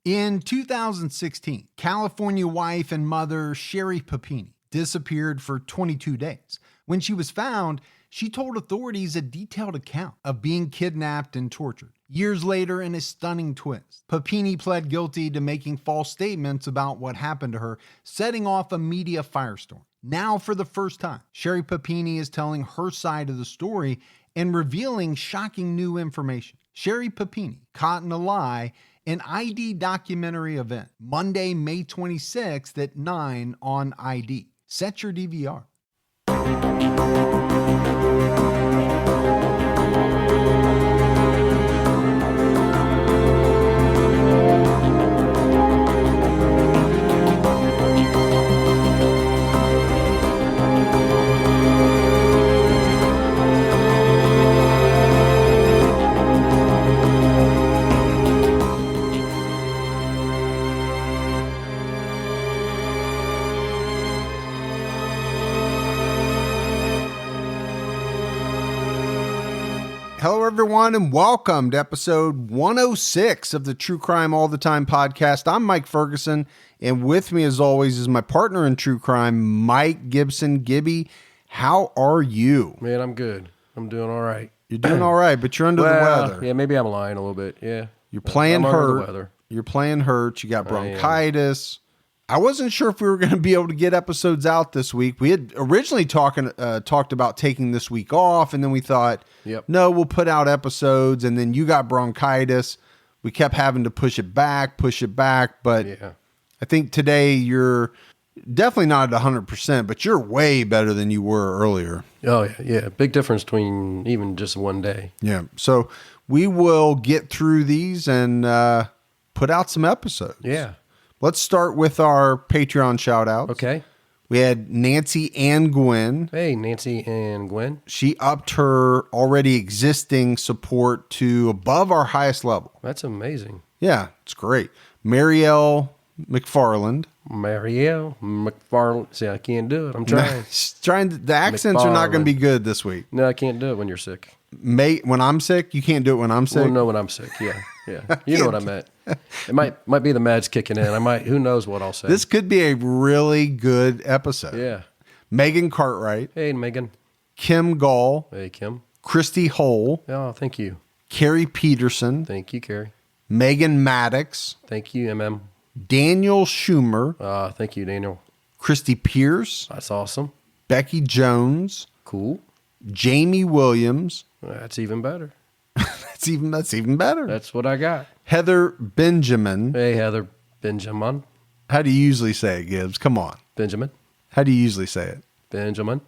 In 2016, California wife and mother Sherry Papini disappeared for 22 days. When she was found, she told authorities a detailed account of being kidnapped and tortured. Years later, in a stunning twist, Papini pled guilty to making false statements about what happened to her, setting off a media firestorm. Now, for the first time, Sherry Papini is telling her side of the story and revealing shocking new information. Sherry Papini, Caught in a Lie, an ID documentary event, Monday, May 26th at 9 on ID. Set your DVR. Hello, everyone, and welcome to episode 106 of the True Crime All the Time podcast. I'm Mike Ferguson, and with me, as always, is my partner in true crime, Mike Gibson. Gibby, how are you? Man, I'm good. I'm doing all right. You're doing all right, but you're under the weather. Yeah, maybe I'm lying a little bit. Yeah. You're playing I'm hurt. Under the weather. You're playing hurt. You got bronchitis. I wasn't sure if we were going to be able to get episodes out this week. We had originally talked about taking this week off, and then we thought, no, we'll put out episodes, and then you got bronchitis. We kept having to push it back, but I think today you're definitely not at 100%, but you're way better than you were earlier. Oh, yeah. Big difference between even just one day. Yeah, so we will get through these and put out some episodes. Yeah. Let's start with our Patreon shout-outs. Okay. We had Nancy and Gwen. Hey, Nancy and Gwen. She upped her already existing support to above our highest level. That's amazing. Yeah, it's great. Marielle McFarland. See, I can't do it. I'm trying. The accents are not going to be good this week. No, I can't do it when you're sick. When I'm sick, you can't do it when I'm sick? Well, no, when I'm sick, yeah. You know what I meant. It might be the meds kicking in. Who knows what I'll say. This could be a really good episode. Yeah. Megan Cartwright. Hey, Megan. Kim Gall. Hey, Kim. Christy Hull. Oh, thank you. Carrie Peterson. Thank you, Carrie. Megan Maddox. Thank you, MM. Daniel Schumer. Thank you, Daniel. Christy Pierce. That's awesome. Becky Jones. Cool. Jamie Williams. That's even better. That's even better. That's what I got. Heather Benjamin. Hey, Heather Benjamin. How do you usually say it, Gibbs? Come on. Benjamin. How do you usually say it? Benjamin.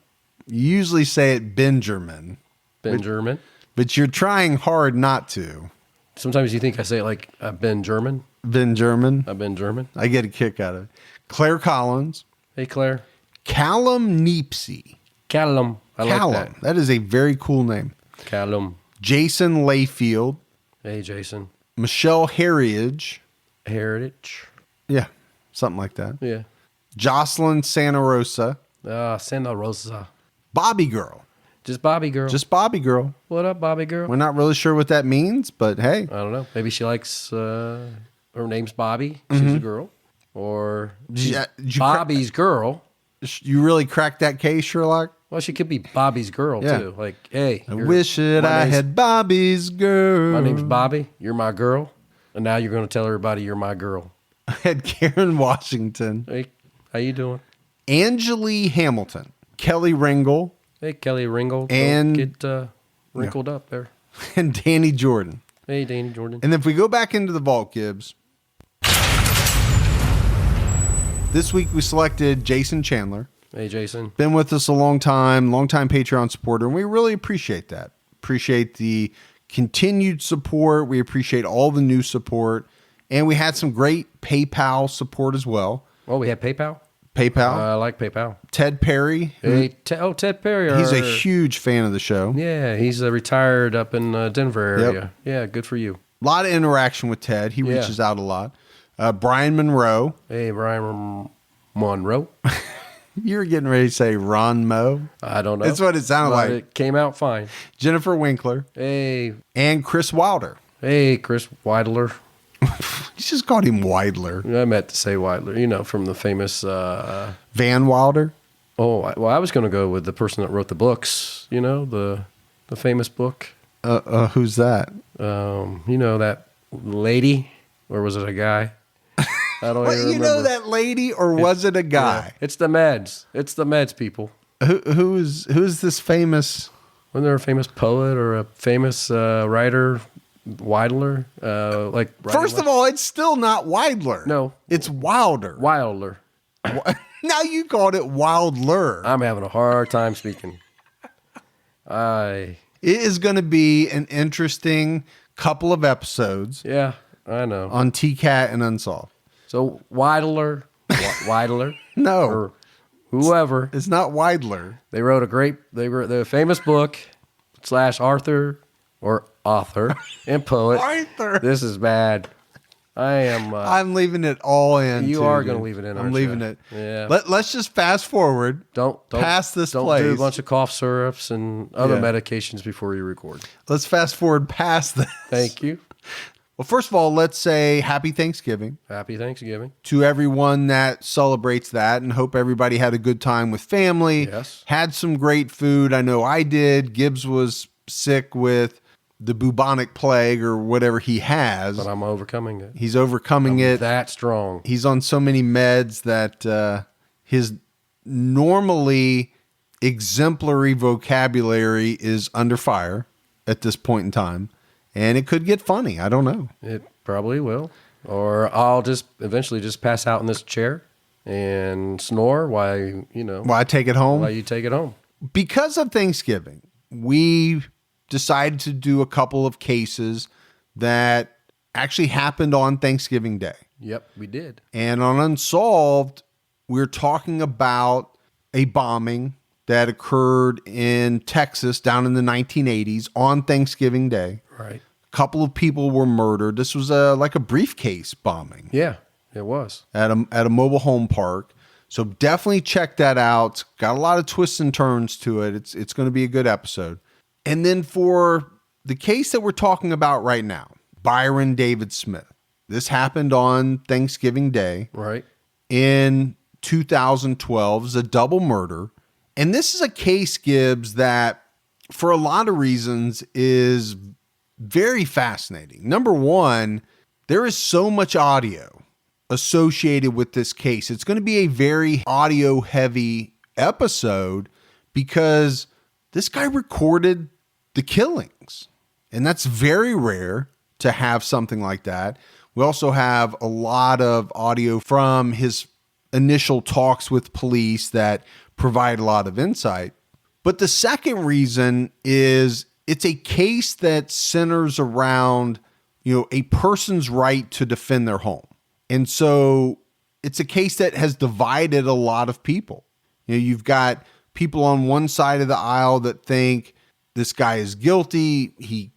You usually say it Benjamin. Benjamin. But you're trying hard not to. Sometimes you think I say it like I've been German. Benjamin. I've been German. I get a kick out of it. Claire Collins. Hey, Claire. Callum Neepsey. Callum. Callum. Like that. That is a very cool name. Callum. Jason Layfield. Hey, Jason. Michelle Heritage. Yeah, something like that. Yeah. Jocelyn Santa Rosa. Santa Rosa. Bobby Girl. Just Bobby Girl. Just Bobby Girl. What up, Bobby Girl? We're not really sure what that means, but hey. I don't know. Maybe she likes, her name's Bobby. She's a girl. Or Bobby's girl. You really cracked that case, Sherlock? Well, she could be Bobby's girl, too. Like, hey. I wish that I had Bobby's girl. My name's Bobby. You're my girl. And now you're going to tell everybody you're my girl. I had Karen Washington. Hey, how you doing? Angeli Hamilton. Kelly Ringle. Hey, Kelly Ringle. And get wrinkled up there. And Danny Jordan. Hey, Danny Jordan. And if we go back into the vault, Gibbs, this week we selected Jason Chandler. Hey, Jason. Been with us a long time Patreon supporter, and we really appreciate that. Appreciate the continued support. We appreciate all the new support. And we had some great PayPal support as well. Oh, we had PayPal? I like PayPal. Ted Perry. Hey, Ted Perry. He's a huge fan of the show. Yeah, he's retired up in Denver area. Yep. Yeah, good for you. A lot of interaction with Ted. He reaches out a lot. Brian Monroe. Hey, Brian Monroe. You were getting ready to say Ron Moe. I don't know. That's what it sounded like. It came out fine. Jennifer Winkler. Hey. And Chris Wilder. Hey, Chris Wilder. You just called him Weidler. I meant to say Weidler, from the famous... Van Wilder? Oh, well, I was going to go with the person that wrote the books, the famous book. Who's that? That lady, or was it a guy? I don't even remember. That lady, or was it a guy? Yeah, it's the meds. It's the meds, people. Who's this famous? Wasn't there a famous poet or a famous writer, Weidler? First of all, it's still not Weidler. No, it's Wilder. Wilder. Now you called it Wilder. I'm having a hard time speaking. It is going to be an interesting couple of episodes. Yeah, I know. On TCAT and Unsolved. So Weidler, No, or whoever. It's not Weidler. They wrote the famous book / author and poet. Arthur. This is bad. I'm leaving it all in. You are going to leave it in. I'm leaving it. Yeah. Let's just fast forward. Don't pass this don't place. Do a bunch of cough syrups and other medications before you record. Let's fast forward past this. Thank you. Well, first of all, let's say Happy Thanksgiving. Happy Thanksgiving. To everyone that celebrates that, and hope everybody had a good time with family. Yes. Had some great food. I know I did. Gibbs was sick with the bubonic plague or whatever he has. But I'm overcoming it. He's overcoming it. That strong. He's on so many meds that his normally exemplary vocabulary is under fire at this point in time. And it could get funny. I don't know. It probably will. Or I'll just eventually just pass out in this chair and snore while, While I take it home? While you take it home. Because of Thanksgiving, we decided to do a couple of cases that actually happened on Thanksgiving Day. Yep, we did. And on Unsolved, we're talking about a bombing that occurred in Texas down in the 1980s on Thanksgiving Day. Right. A couple of people were murdered. This was like a briefcase bombing. Yeah, it was. At a mobile home park. So definitely check that out. It's got a lot of twists and turns to it. It's going to be a good episode. And then for the case that we're talking about right now, Byron David Smith. This happened on Thanksgiving Day. Right. In 2012. It's a double murder. And this is a case, Gibbs, that for a lot of reasons is very fascinating. Number one, there is so much audio associated with this case. It's going to be a very audio heavy episode because this guy recorded the killings. And that's very rare to have something like that. We also have a lot of audio from his initial talks with police that provide a lot of insight. But the second reason is it's a case that centers around, a person's right to defend their home. And so it's a case that has divided a lot of people. You've got people on one side of the aisle that think this guy is guilty. He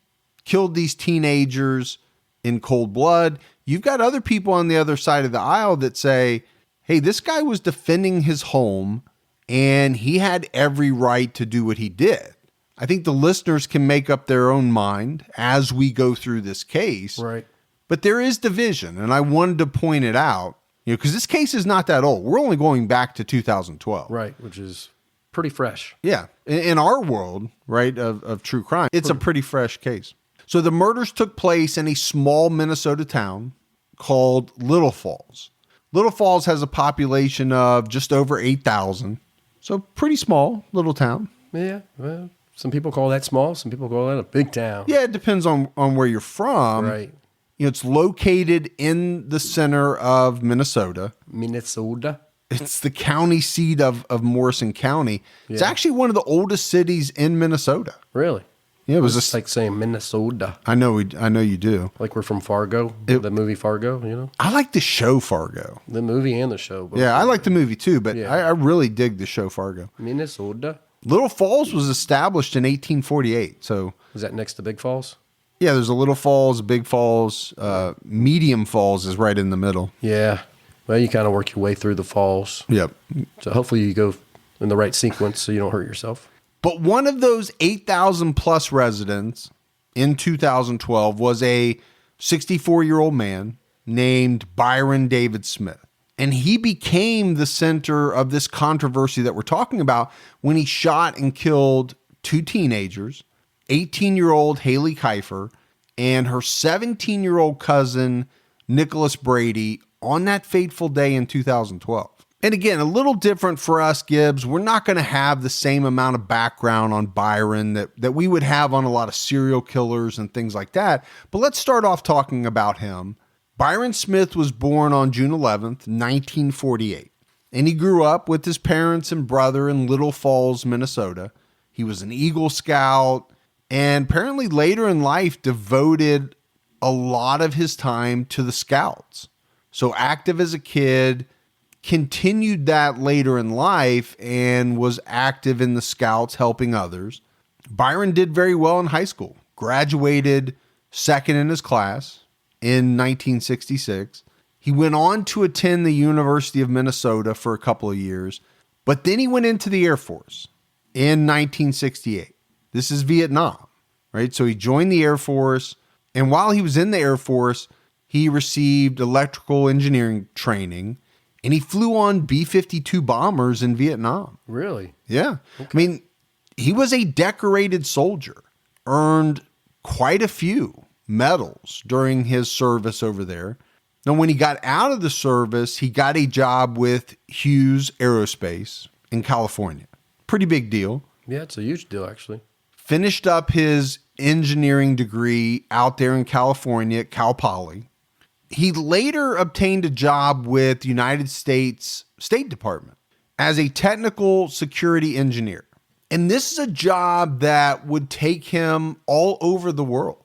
killed these teenagers in cold blood. You've got other people on the other side of the aisle that say, hey, this guy was defending his home and he had every right to do what he did. I think the listeners can make up their own mind as we go through this case. Right. But there is division, and I wanted to point it out, because this case is not that old. We're only going back to 2012. Right, which is pretty fresh. Yeah. In our world, right, of true crime, it's a pretty fresh case. So the murders took place in a small Minnesota town called Little Falls. Little Falls has a population of just over 8,000. So pretty small little town. Yeah, well, some people call that small. Some people call that a big town. Yeah, it depends on where you're from. Right. It's located in the center of Minnesota. Minnesota. It's the county seat of Morrison County. Yeah. It's actually one of the oldest cities in Minnesota. Really? Yeah, it was just like saying Minnesota. I know you do. Like we're from Fargo, the movie Fargo, I like the show Fargo. The movie and the show. Yeah, I like the movie too, but yeah. I really dig the show Fargo. Minnesota. Little Falls was established in 1848. So is that next to Big Falls? Yeah, there's a Little Falls, Big Falls, Medium Falls is right in the middle. Yeah. Well, you kind of work your way through the falls. Yep. So hopefully you go in the right sequence so you don't hurt yourself. But one of those 8,000 plus residents in 2012 was a 64-year-old man named Byron David Smith. And he became the center of this controversy that we're talking about when he shot and killed 2 teenagers, 18-year-old Hailee Kifer and her 17-year-old cousin, Nicholas Brady, on that fateful day in 2012. And again, a little different for us, Gibbs. We're not going to have the same amount of background on Byron that we would have on a lot of serial killers and things like that. But let's start off talking about him. Byron Smith was born on June 11th, 1948. And he grew up with his parents and brother in Little Falls, Minnesota. He was an Eagle Scout and apparently later in life devoted a lot of his time to the Scouts. So active as a kid, continued that later in life and was active in the Scouts helping others. Byron did very well in high school, graduated second in his class in 1966. He went on to attend the University of Minnesota for a couple of years, but then he went into the Air Force in 1968. This is Vietnam, right? So he joined the Air Force, and while he was in the Air Force, he received electrical engineering training, and he flew on B-52 bombers in Vietnam. Really? Yeah. Okay. I mean, he was a decorated soldier, earned quite a few medals during his service over there. Now, when he got out of the service, he got a job with Hughes Aerospace in California. Pretty big deal. Yeah, it's a huge deal, actually. Finished up his engineering degree out there in California at Cal Poly. He later obtained a job with the United States State Department as a technical security engineer. And this is a job that would take him all over the world.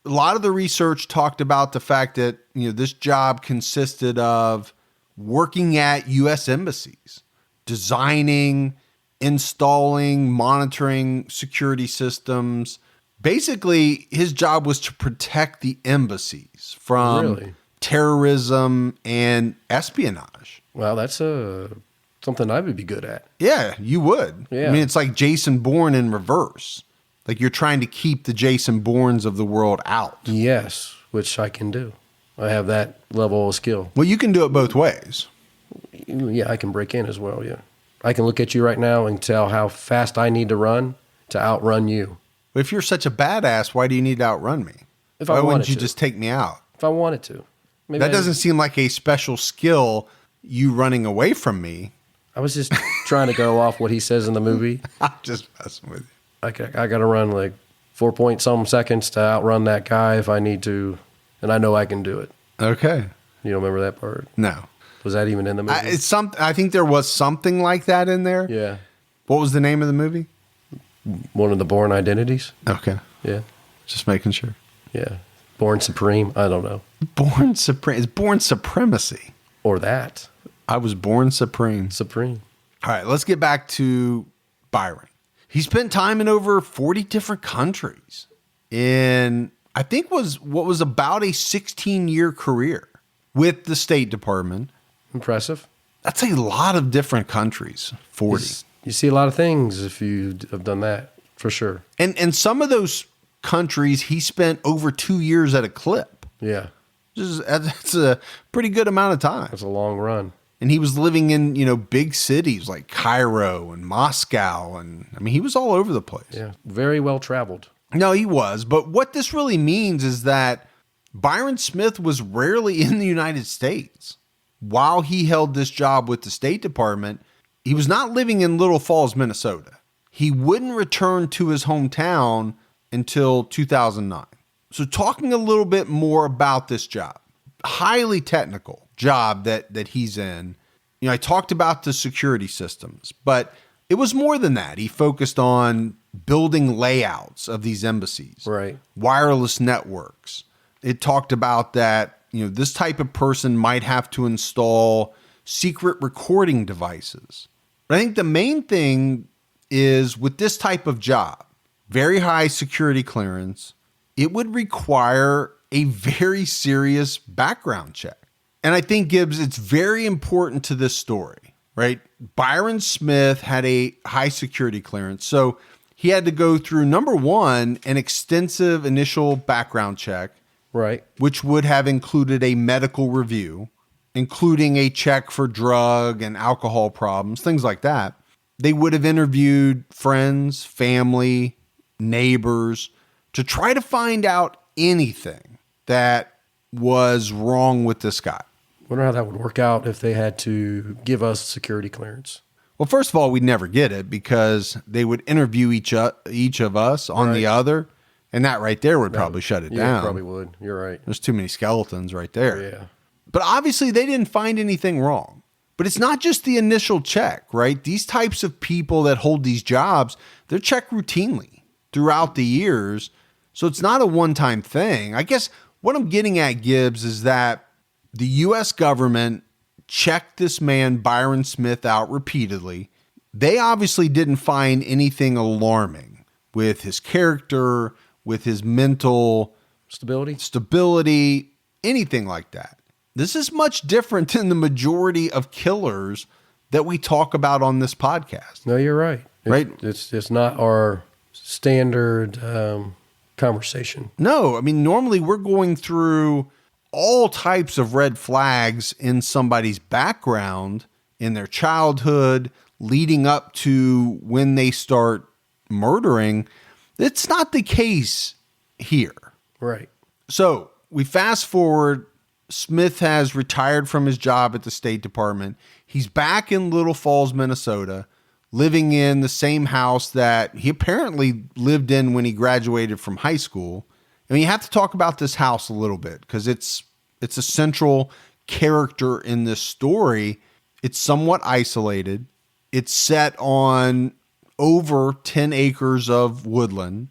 A lot of the research talked about the fact that, this job consisted of working at US embassies, designing, installing, monitoring security systems. Basically, his job was to protect the embassies from terrorism and espionage. Well, that's something I would be good at. Yeah, you would. Yeah. I mean, it's like Jason Bourne in reverse. Like you're trying to keep the Jason Bournes of the world out. Yes, which I can do. I have that level of skill. Well, you can do it both ways. Yeah, I can break in as well, yeah. I can look at you right now and tell how fast I need to run to outrun you. But if you're such a badass, why do you need to outrun me? Why wouldn't you just take me out? If I wanted to. Maybe that doesn't seem like a special skill, you running away from me. I was just trying to go off what he says in the movie. I'm just messing with you. I got to run like 4-point-some seconds to outrun that guy if I need to, and I know I can do it. Okay. You don't remember that part? No. Was that even in the movie? I think there was something like that in there. Yeah. What was the name of the movie? One of the Bourne Identities. Okay. Yeah. Just making sure. Yeah. Born Supreme. I don't know. Born Supreme. It's Born Supremacy. Or that. I was born supreme. Supreme. All right. Let's get back to Byron. He spent time in over 40 different countries in, I think, what was about a 16-year career with the State Department. Impressive. That's a lot of different countries, 40. You see a lot of things if you have done that, for sure. And some of those countries, he spent over 2 years at a clip. Yeah. That's a pretty good amount of time. That's a long run. And he was living in, big cities like Cairo and Moscow. And I mean, he was all over the place. Yeah. Very well traveled. No, he was. But what this really means is that Byron Smith was rarely in the United States. While he held this job with the State Department, he was not living in Little Falls, Minnesota. He wouldn't return to his hometown until 2009. So talking a little bit more about this job, highly technical job that he's in. I talked about the security systems, but it was more than that. He focused on building layouts of these embassies, right? Wireless networks. It talked about that, this type of person might have to install secret recording devices. But I think the main thing is with this type of job, very high security clearance, it would require a very serious background check. And I think, Gibbs, it's very important to this story, right? Byron Smith had a high security clearance. So he had to go through, number one, an extensive initial background check. Right. which would have included a medical review, including a check for drug and alcohol problems, things like that. They would have interviewed friends, family, neighbors to try to find out anything that was wrong with this guy. Wonder how that would work out if they had to give us security clearance. Well, first of all, we'd never get it because they would interview each of us on the other, and that right there would probably shut it down. Yeah, probably would. You're right. There's too many skeletons right there. Yeah. But obviously they didn't find anything wrong. But it's not just the initial check, right? These types of people that hold these jobs, they're checked routinely throughout the years. So it's not a one-time thing. I guess what I'm getting at, Gibbs, is that the U.S. government checked this man, Byron Smith, out repeatedly. They obviously didn't find anything alarming with his character, with his mental stability, anything like that. This is much different than the majority of killers that we talk about on this podcast. No, you're right. Right? It's not our standard conversation. No, I mean, normally we're going through all types of red flags in somebody's background, in their childhood, leading up to when they start murdering. It's not the case here. Right. So we fast forward. Smith has retired from his job at the State Department. He's back in Little Falls, Minnesota, living in the same house that he apparently lived in when he graduated from high school. I mean, you have to talk about this house a little bit because it's a central character in this story. It's somewhat isolated. It's set on over 10 acres of woodland.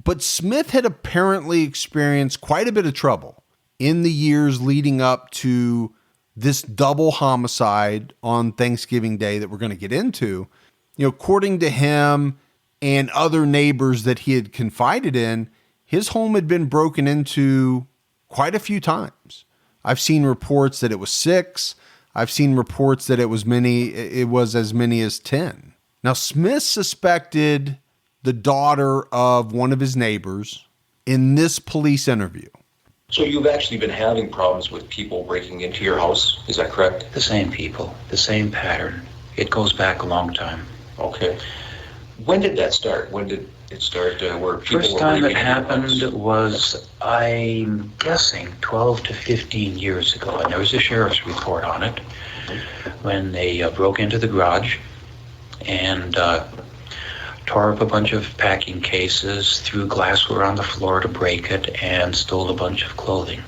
But Smith had apparently experienced quite a bit of trouble in the years leading up to this double homicide on Thanksgiving Day that we're going to get into. You know, according to him and other neighbors that he had confided in, his home had been broken into quite a few times. I've seen reports that it was 6. I've seen reports that it was as many as 10. Now, Smith suspected the daughter of one of his neighbors in this police interview. So you've actually been having problems with people breaking into your house, is that correct? The same people, the same pattern. It goes back a long time. Okay. When did that start? When did it start where people First were time breaking it into your happened house? was, I'm guessing, 12 to 15 years ago. And there was a sheriff's report on it when they broke into the garage and tore up a bunch of packing cases, threw glassware on the floor to break it, and stole a bunch of clothing.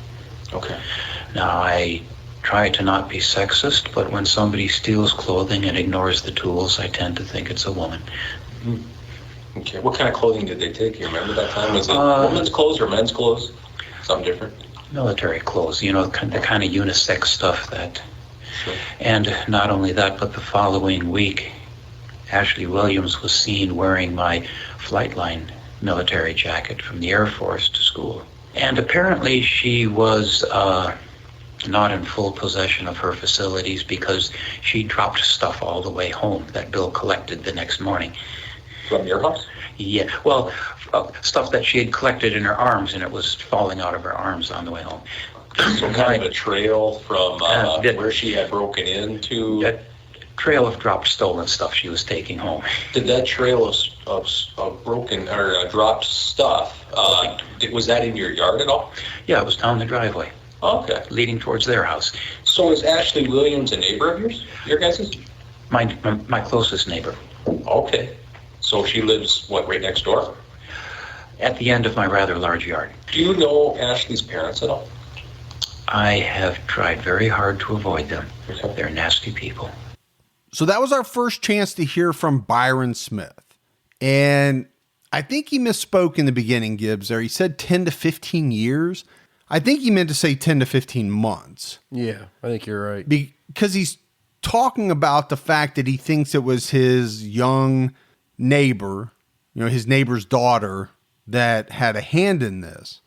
Okay. Now, I try to not be sexist, but when somebody steals clothing and ignores the tools, I tend to think it's a woman. Okay. What kind of clothing did they take? You remember that time? Was it women's clothes or men's clothes? Something different? Military clothes, you know, the kind of unisex stuff that. Sure. And not only that, but the following week, Ashley Williams was seen wearing my Flightline military jacket from the Air Force to school. And apparently she was not in full possession of her facilities because she dropped stuff all the way home that Bill collected the next morning. From your house? Yeah, well, stuff that she had collected in her arms, and it was falling out of her arms on the way home. So kind of a trail from where she had broken into? A trail of dropped stolen stuff she was taking home. Did that trail of broken or dropped stuff, was that in your yard at all? Yeah, it was down the driveway. Okay. Leading towards their house. So is Ashley Williams a neighbor of yours? Your guys'? My closest neighbor. Okay. So she lives, right next door? At the end of my rather large yard. Do you know Ashley's parents at all? I have tried very hard to avoid them. Okay. They're nasty people. So that was our first chance to hear from Byron Smith. And I think he misspoke in the beginning, Gibbs, there. He said 10 to 15 years. I think he meant to say 10 to 15 months. Yeah, I think you're right. Because he's talking about the fact that he thinks it was his young neighbor, his neighbor's daughter that had a hand in this.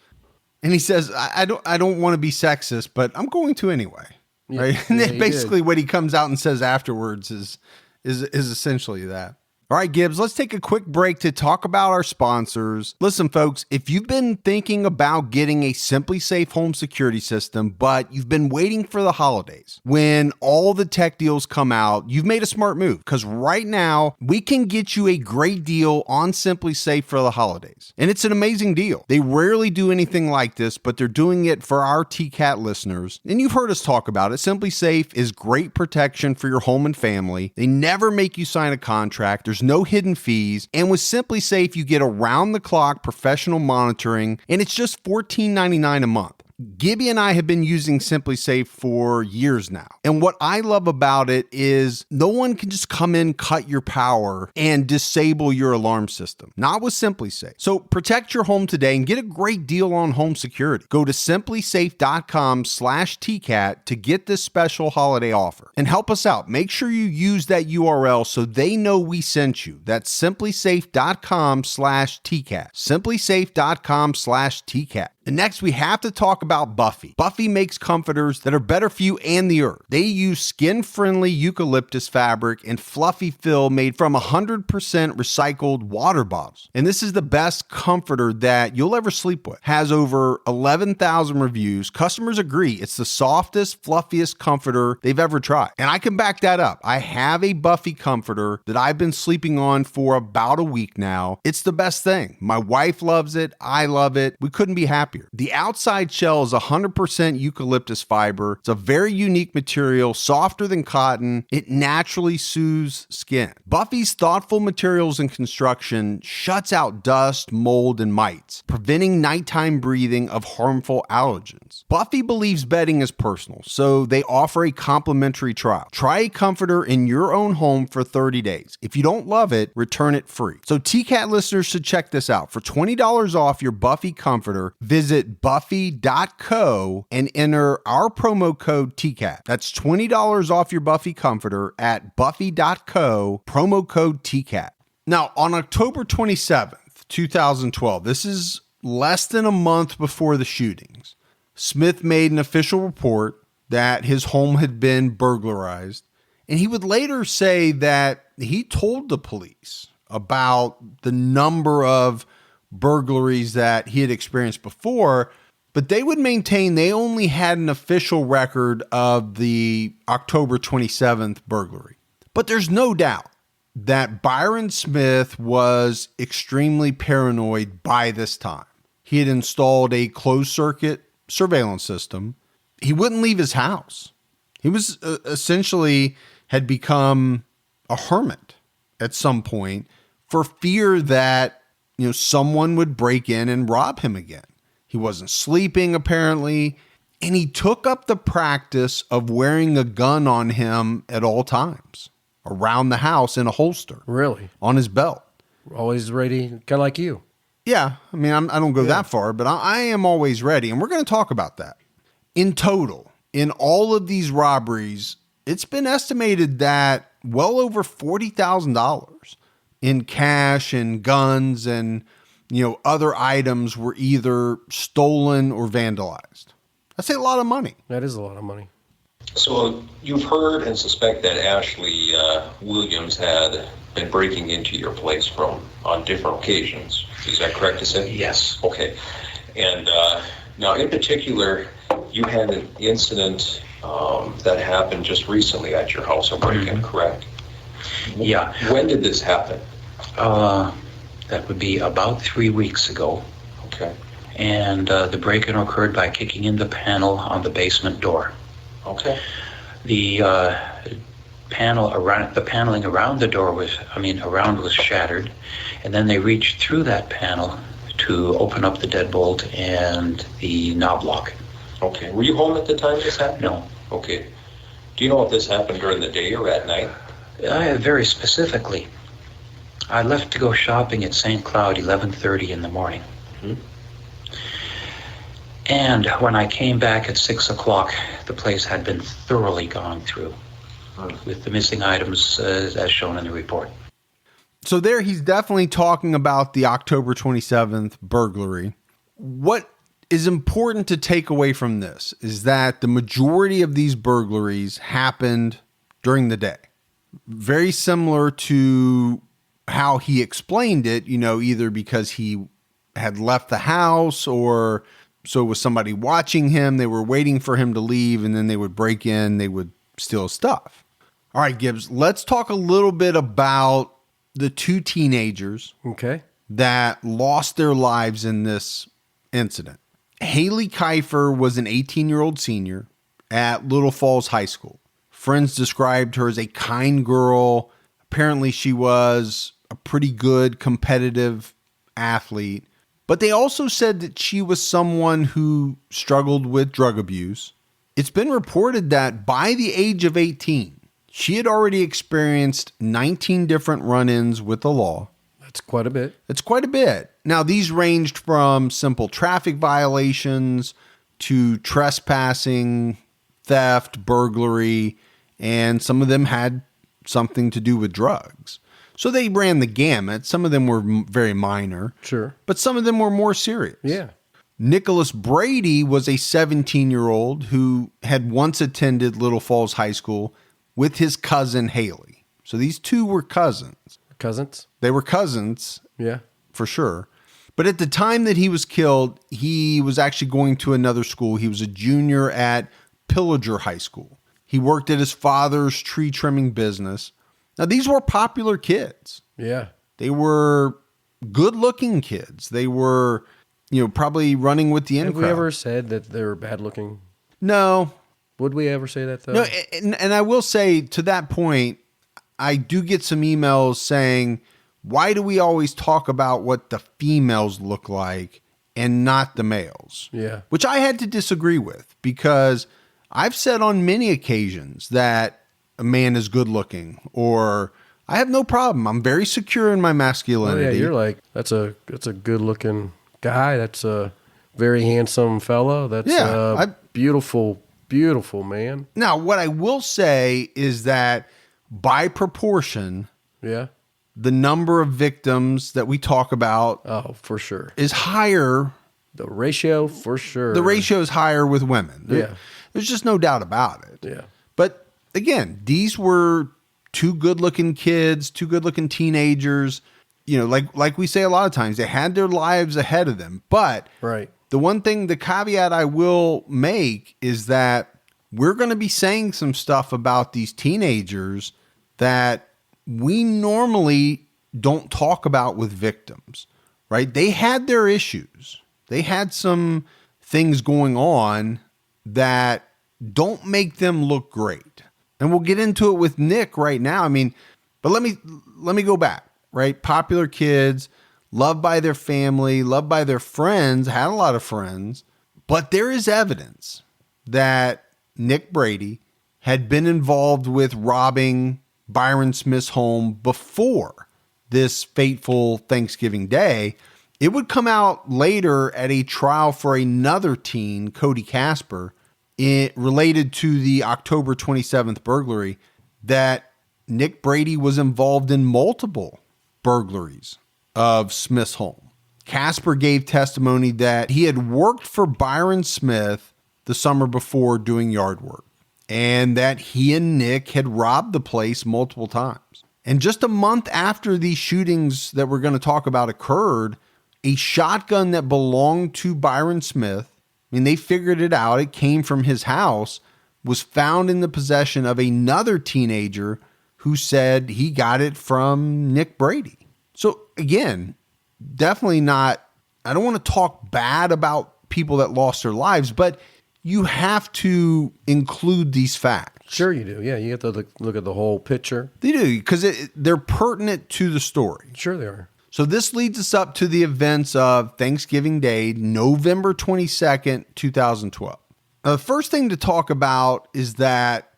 And he says, I don't want to be sexist, but I'm going to anyway. Yeah, right? And yeah, then basically what he comes out and says afterwards is essentially that. All right, Gibbs, let's take a quick break to talk about our sponsors. Listen, folks, if you've been thinking about getting a Simplisafe home security system, but you've been waiting for the holidays, when all the tech deals come out, you've made a smart move, because right now we can get you a great deal on Simplisafe for the holidays. And it's an amazing deal. They rarely do anything like this, but they're doing it for our TCAT listeners. And you've heard us talk about it. Simplisafe is great protection for your home and family. They never make you sign a contract. There's no hidden fees. And with Simplisafe, you get around-the-clock professional monitoring, and it's just $14.99 a month. Gibby and I have been using Simplisafe for years now. And what I love about it is no one can just come in, cut your power, and disable your alarm system. Not with Simplisafe. So protect your home today and get a great deal on home security. Go to simplisafe.com/TCAT to get this special holiday offer. And help us out. Make sure you use that URL so they know we sent you. That's simplisafe.com/TCAT. simplisafe.com/TCAT. And next, we have to talk about Buffy. Buffy makes comforters that are better for you and the earth. They use skin-friendly eucalyptus fabric and fluffy fill made from 100% recycled water bottles. And this is the best comforter that you'll ever sleep with. Has over 11,000 reviews. Customers agree it's the softest, fluffiest comforter they've ever tried. And I can back that up. I have a Buffy comforter that I've been sleeping on for about a week now. It's the best thing. My wife loves it. I love it. We couldn't be happier. The outside shell is 100% eucalyptus fiber. It's a very unique material, softer than cotton. It naturally soothes skin. Buffy's thoughtful materials and construction shuts out dust, mold, and mites, preventing nighttime breathing of harmful allergens. Buffy believes bedding is personal, so they offer a complimentary trial. Try a comforter in your own home for 30 days. If you don't love it, return it free. So TCAT listeners should check this out. For $20 off your Buffy comforter, visit buffy.co and enter our promo code TCAT. That's $20 off your Buffy comforter at buffy.co, promo code TCAT. Now, on October 27th, 2012, this is less than a month before the shootings, Smith made an official report that his home had been burglarized, and he would later say that he told the police about the number of burglaries that he had experienced before, but they would maintain they only had an official record of the October 27th burglary. But there's no doubt that Byron Smith was extremely paranoid by this time. He had installed a closed circuit surveillance system. He wouldn't leave his house. He was essentially had become a hermit at some point for fear that someone would break in and rob him again. He wasn't sleeping, apparently, and he took up the practice of wearing a gun on him at all times, around the house in a holster. Really? On his belt. Always ready, kind of like you. Yeah, I mean, I don't go that far, but I am always ready, and we're going to talk about that. In total, in all of these robberies, it's been estimated that well over $40,000 in cash and guns and, other items were either stolen or vandalized. That's a lot of money. That is a lot of money. So you've heard and suspect that Hailee Williams had been breaking into your place on different occasions. Is that correct to say? Yes. Okay. And now, in particular, you had an incident that happened just recently at your house, a break-in, correct? Yeah. When did this happen? That would be about 3 weeks ago. Okay. And the break-in occurred by kicking in the panel on the basement door. Okay. The paneling around the door was shattered, and then they reached through that panel to open up the deadbolt and the knob lock. Okay. Were you home at the time this happened? No. Okay. Do you know if this happened during the day or at night? Very specifically. I left to go shopping at St. Cloud 11:30 in the morning. Mm-hmm. And when I came back at 6 o'clock, the place had been thoroughly gone through with the missing items as shown in the report. So there he's definitely talking about the October 27th burglary. What is important to take away from this is that the majority of these burglaries happened during the day. Very similar to how he explained it, either because he had left the house or so was somebody watching him. They were waiting for him to leave, and then they would break in, they would steal stuff. All right, Gibbs, let's talk a little bit about the two teenagers that lost their lives in this incident. Hailee Kifer was an 18-year-old senior at Little Falls High School. Friends described her as a kind girl. Apparently, she was a pretty good competitive athlete. But they also said that she was someone who struggled with drug abuse. It's been reported that by the age of 18, she had already experienced 19 different run-ins with the law. That's quite a bit. It's quite a bit. Now, these ranged from simple traffic violations to trespassing, theft, burglary, and some of them had something to do with drugs. So they ran the gamut. Some of them were very minor. Sure. But some of them were more serious. Yeah. Nicholas Brady was a 17-year-old who had once attended Little Falls High School with his cousin Hailee. So these two were cousins. Cousins? They were cousins. Yeah. For sure. But at the time that he was killed, he was actually going to another school. He was a junior at Pillager High School. He worked at his father's tree trimming business. Now, these were popular kids. Yeah. They were good-looking kids. They were, probably running with the in crowd. Have we ever said that they were bad-looking? No. Would we ever say that, though? No, and I will say, to that point, I do get some emails saying, why do we always talk about what the females look like and not the males? Yeah. Which I had to disagree with, because I've said on many occasions that a man is good looking, or I have no problem. I'm very secure in my masculinity. Oh, yeah, you're like, that's a good looking guy. That's a very handsome fella. That's a beautiful, beautiful man. Now, what I will say is that by proportion, the number of victims that we talk about, for sure, is higher. The ratio, for sure. The ratio is higher with women. Yeah. There's just no doubt about it. Yeah. But again, these were two good-looking kids, two good-looking teenagers. Like we say a lot of times, they had their lives ahead of them. But the one thing, the caveat I will make is that we're going to be saying some stuff about these teenagers that we normally don't talk about with victims, right? They had their issues. They had some things going on that don't make them look great. And we'll get into it with Nick right now. But let me go back, right? Popular kids, loved by their family, loved by their friends, had a lot of friends. But there is evidence that Nick Brady had been involved with robbing Byron Smith's home before this fateful Thanksgiving Day. It would come out later at a trial for another teen, Cody Casper, related to the October 27th burglary, that Nick Brady was involved in multiple burglaries of Smith's home. Casper gave testimony that he had worked for Byron Smith the summer before doing yard work, and that he and Nick had robbed the place multiple times. And just a month after these shootings that we're going to talk about occurred, a shotgun that belonged to Byron Smith, they figured it out, it came from his house, was found in the possession of another teenager who said he got it from Nick Brady. So again, definitely not, I don't want to talk bad about people that lost their lives, but you have to include these facts. Sure you do. Yeah, you have to look at the whole picture. They do, because they're pertinent to the story. Sure they are. So this leads us up to the events of Thanksgiving Day, November 22nd, 2012. Now, the first thing to talk about is that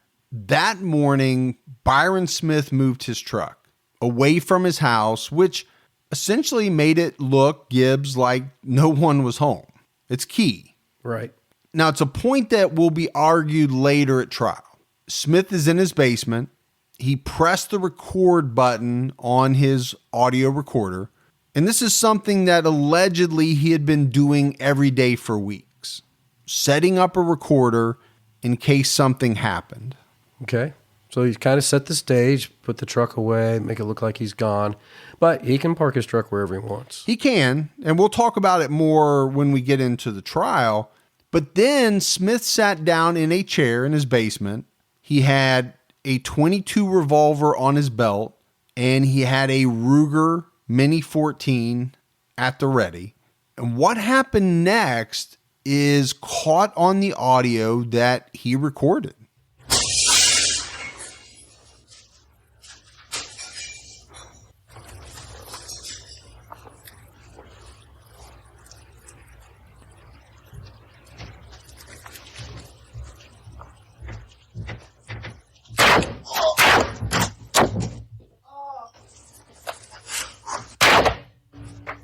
morning, Byron Smith moved his truck away from his house, which essentially made it look, Gibbs, like no one was home. It's key. Right. Now, it's a point that will be argued later at trial. Smith is in his basement. He pressed the record button on his audio recorder. And this is something that allegedly he had been doing every day for weeks, setting up a recorder in case something happened. Okay. So he kind of set the stage, put the truck away, make it look like he's gone. But he can park his truck wherever he wants. He can, and we'll talk about it more when we get into the trial. But then Smith sat down in a chair in his basement. He had a .22 revolver on his belt, and he had a Ruger Mini 14 at the ready. And what happened next is caught on the audio that he recorded.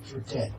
You're dead.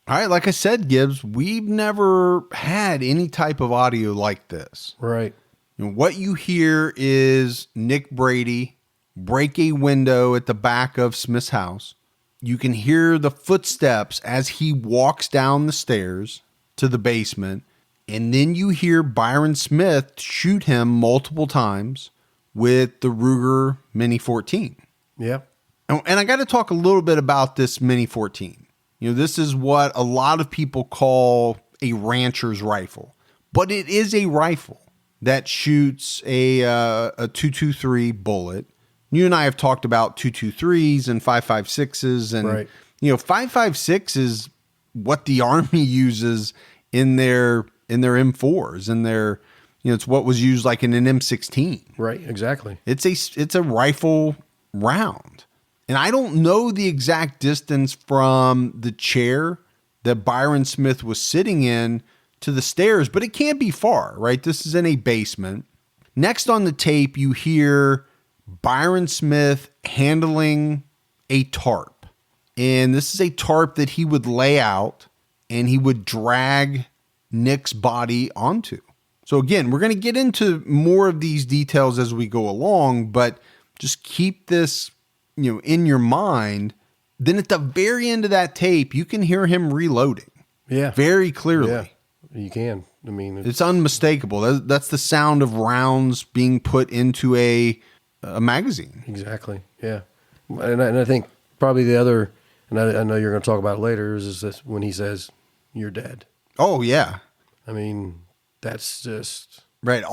All right, like I said, Gibbs, we've never had any type of audio like this. Right. And what you hear is Nick Brady break a window at the back of Smith's house. You can hear the footsteps as he walks down the stairs to the basement. And then you hear Byron Smith shoot him multiple times with the Ruger Mini 14. Yep. And I got to talk a little bit about this Mini 14. You know, this is what a lot of people call a rancher's rifle, but it is a rifle that shoots a 223 bullet. You and I have talked about 223s and 5.56s, and right. You know, 5.56 is what the Army uses in their M4s, and their, you know, it's what was used like in an M16. Right, exactly. It's a rifle round. And I don't know the exact distance from the chair that Byron Smith was sitting in to the stairs, but it can't be far, right? This is in a basement. Next on the tape, you hear Byron Smith handling a tarp. And this is a tarp that he would lay out and he would drag Nick's body onto. So again, we're going to get into more of these details as we go along, but just keep this, you know, in your mind. Then at the very end of that tape, you can hear him reloading. Yeah. Very clearly. Yeah, you can. I mean, it's unmistakable. That's the sound of rounds being put into a magazine. Exactly. Yeah. And I think probably the other, and I know you're going to talk about it later, is this when he says, "You're dead." Oh, yeah. I mean, that's just right.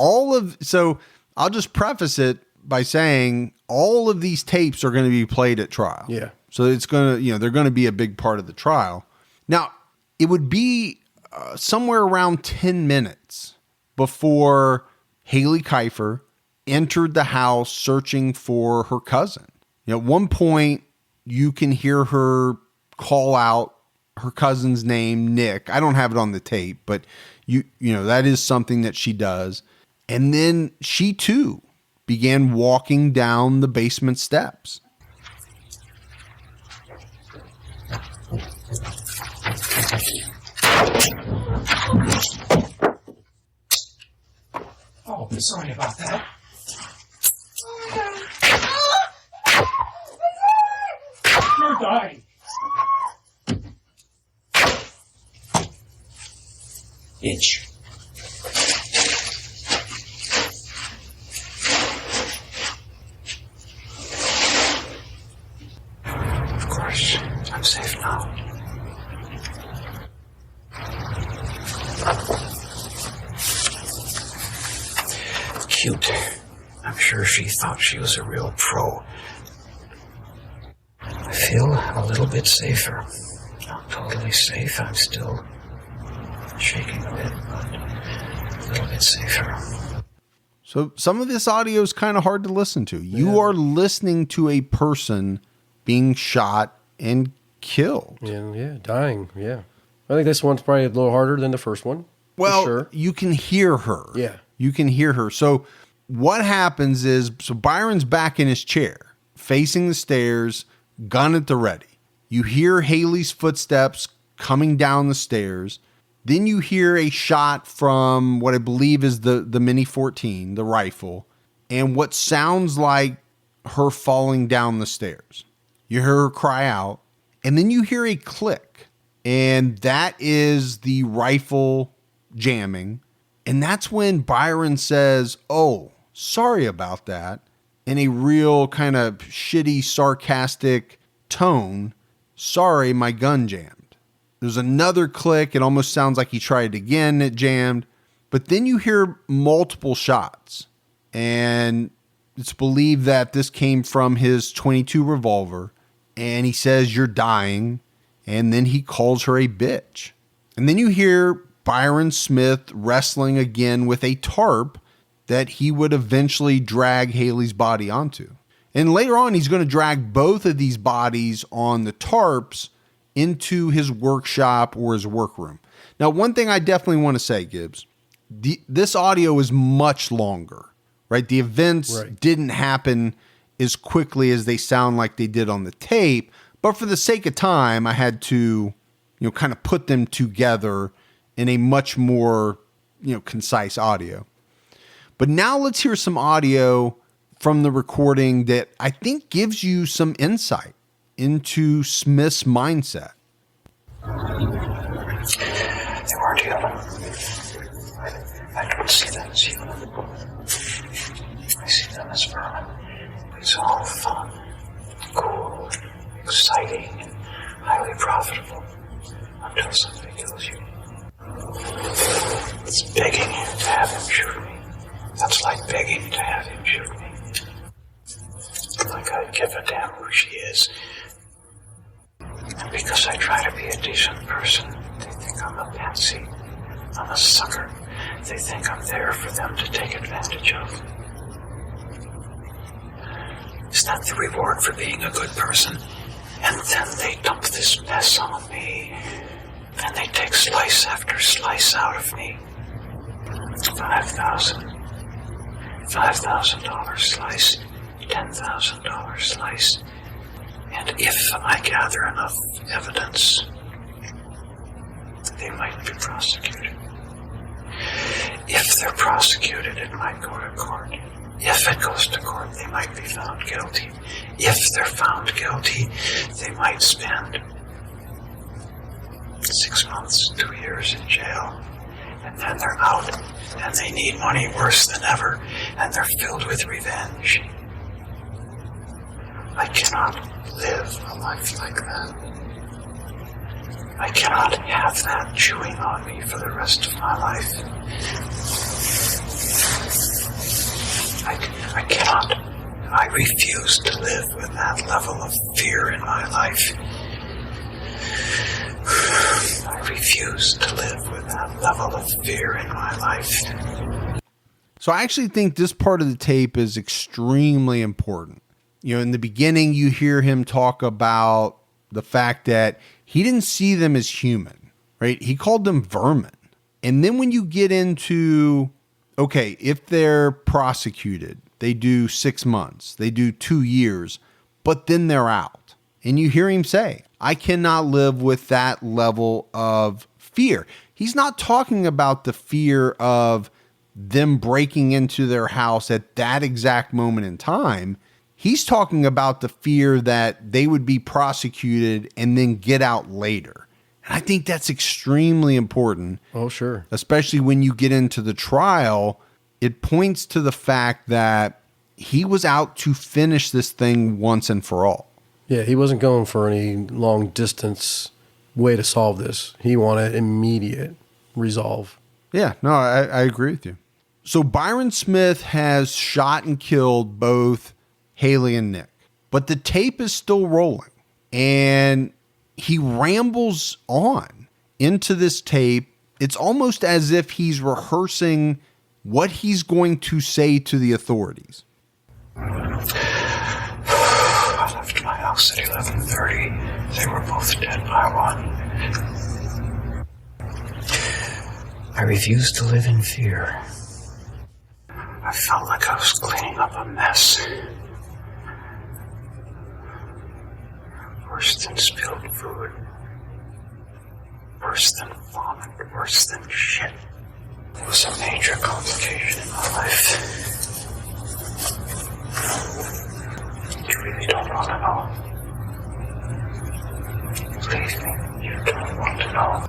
So I'll just preface it by saying all of these tapes are going to be played at trial. Yeah. So it's going to, you know, they're going to be a big part of the trial. Now, it would be somewhere around 10 minutes before Hailee Kifer entered the house searching for her cousin. You know, at one point you can hear her call out her cousin's name, Nick. I don't have it on the tape, but you know, that is something that she does. And then she too began walking down the basement steps. Oh, sorry about that. You're dying. Itch. Of course, I'm safe now. Cute. I'm sure she thought she was a real pro. I feel a little bit safer. totally safe. I'm still shaking a bit, but a little bit safer. So some of this audio is kind of hard to listen to. You are listening to a person being shot and killed. Yeah, dying. Yeah. I think this one's probably a little harder than the first one. Well, sure. You can hear her. Yeah. You can hear her. So what happens is, Byron's back in his chair, facing the stairs, gun at the ready. You hear Hailee's footsteps coming down the stairs. Then you hear a shot from what I believe is the Mini 14, the rifle, and what sounds like her falling down the stairs. You hear her cry out, and then you hear a click, and that is the rifle jamming. And that's when Byron says, "Oh, sorry about that," in a real kind of shitty, sarcastic tone. "Sorry, my gun jammed." There's another click. It almost sounds like he tried it again. It jammed. But then you hear multiple shots. And it's believed that this came from his .22 revolver. And he says, "You're dying." And then he calls her a bitch. And then you hear Byron Smith wrestling again with a tarp that he would eventually drag Hailee's body onto. And later on, he's going to drag both of these bodies on the tarps into his workshop or his workroom. Now, one thing I definitely want to say, Gibbs, this audio is much longer, right? The events didn't happen as quickly as they sound like they did on the tape, but for the sake of time, I had to, kind of put them together in a much more, concise audio. But now let's hear some audio from the recording that I think gives you some insight into Smith's mindset. They weren't human. I don't see them as human. I see them as vermin. It's all fun, cool, exciting, and highly profitable until something kills you. It's begging to have him shoot me. That's like begging to have him shoot me. Like I'd give a damn who she is. And because I try to be a decent person, they think I'm a patsy. I'm a sucker. They think I'm there for them to take advantage of. Is that the reward for being a good person? And then they dump this mess on me. And they take slice after slice out of me. $5,000 slice. $10,000 slice. And if I gather enough evidence, they might be prosecuted. If they're prosecuted, it might go to court. If it goes to court, they might be found guilty. If they're found guilty, they might spend 6 months, 2 years in jail. And then they're out, and they need money worse than ever, and they're filled with revenge. I cannot live a life like that. I cannot have that chewing on me for the rest of my life. I cannot. I refuse to live with that level of fear in my life. I refuse to live with that level of fear in my life. So I actually think this part of the tape is extremely important. In the beginning, you hear him talk about the fact that he didn't see them as human, right? He called them vermin. And then when you get into, okay, if they're prosecuted, they do 6 months, they do 2 years, but then they're out. And you hear him say, I cannot live with that level of fear. He's not talking about the fear of them breaking into their house at that exact moment in time. He's talking about the fear that they would be prosecuted and then get out later. And I think that's extremely important. Oh, sure. Especially when you get into the trial, it points to the fact that he was out to finish this thing once and for all. Yeah, he wasn't going for any long distance way to solve this. He wanted immediate resolve. Yeah, no, I agree with you. So Byron Smith has shot and killed both Hailee and Nick, but the tape is still rolling. And he rambles on into this tape. It's almost as if he's rehearsing what he's going to say to the authorities. I left my house at 11:30. They were both dead by 1. I refused to live in fear. I felt like I was cleaning up a mess. Worse than spilled food. Worse than vomit. Worse than shit. It was a major complication in my life. You really don't want to know. Believe me, you don't want to know.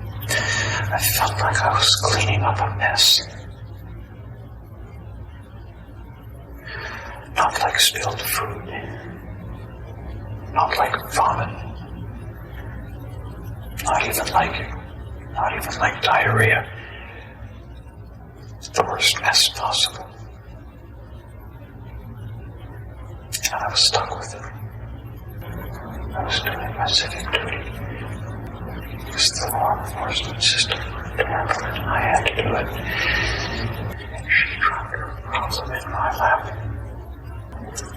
I felt like I was cleaning up a mess. Not like spilled food. Not like vomit. Not even like diarrhea. It's the worst mess possible. And I was stuck with it. I was doing my civic duty. Because the law enforcement system worked to handle it, and I had to do it. And she dropped her problem in my lap.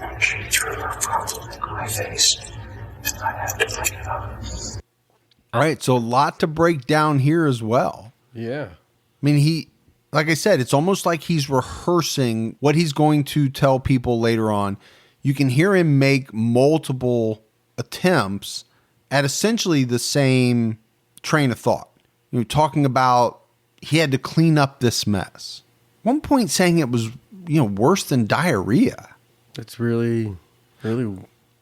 And she threw her problem in my face. And I had to clean it up. All right, so a lot to break down here as well. Yeah. I mean, like I said, it's almost like he's rehearsing what he's going to tell people later on. You can hear him make multiple attempts at essentially the same train of thought. You know, talking about he had to clean up this mess. One point saying it was, worse than diarrhea. It's really, really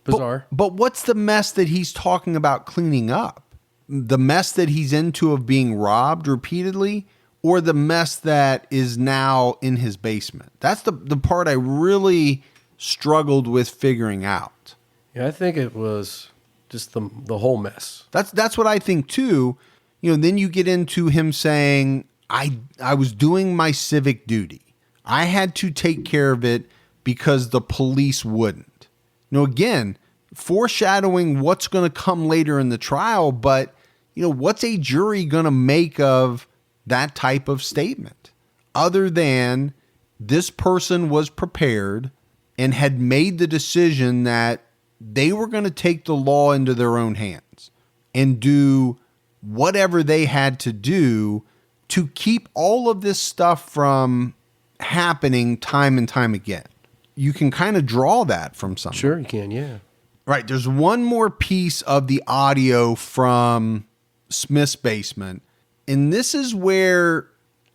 bizarre. But what's the mess that he's talking about cleaning up? The mess that he's into of being robbed repeatedly, or the mess that is now in his basement? That's the part I really struggled with figuring out. Yeah, I think it was just the whole mess. That's what I think too. Then you get into him saying, I was doing my civic duty. I had to take care of it because the police wouldn't. Again, foreshadowing what's going to come later in the trial, but what's a jury going to make of that type of statement other than this person was prepared and had made the decision that they were going to take the law into their own hands and do whatever they had to do to keep all of this stuff from happening time and time again. You can kind of draw that from something. Sure, you can, yeah. Right. There's one more piece of the audio from Smith's basement. And this is where,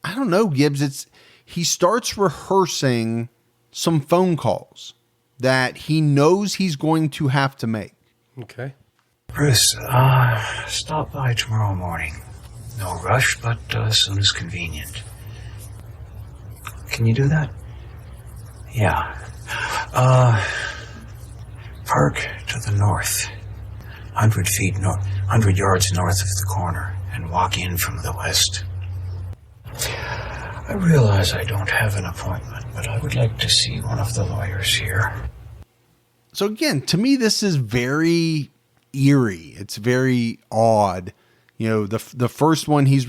I don't know, Gibbs, he starts rehearsing some phone calls that he knows he's going to have to make. Okay. Bruce, stop by tomorrow morning. No rush, but as soon as convenient. Can you do that? Yeah. Park to the north. 100 yards north of the corner, and walk in from the west. I realize I don't have an appointment, but I would like to see one of the lawyers here. So again, to me, this is very eerie. It's very odd. The first one, he's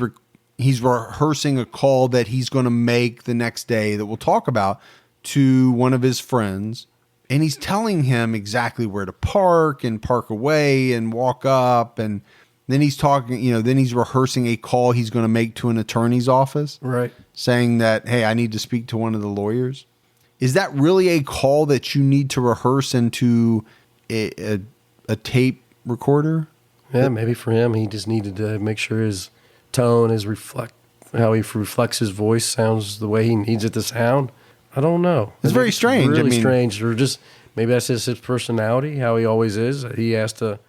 rehearsing a call that he's going to make the next day that we'll talk about to one of his friends. And he's telling him exactly where to park and park away and walk up. And then he's talking, then he's rehearsing a call he's going to make to an attorney's office. Right. Saying that, hey, I need to speak to one of the lawyers. Is that really a call that you need to rehearse into a tape recorder? Yeah, maybe for him, he just needed to make sure his tone, how he reflects his voice sounds the way he needs it to sound. I don't know. It's very strange. Really strange. Or just maybe that's just his personality, how he always is. He has to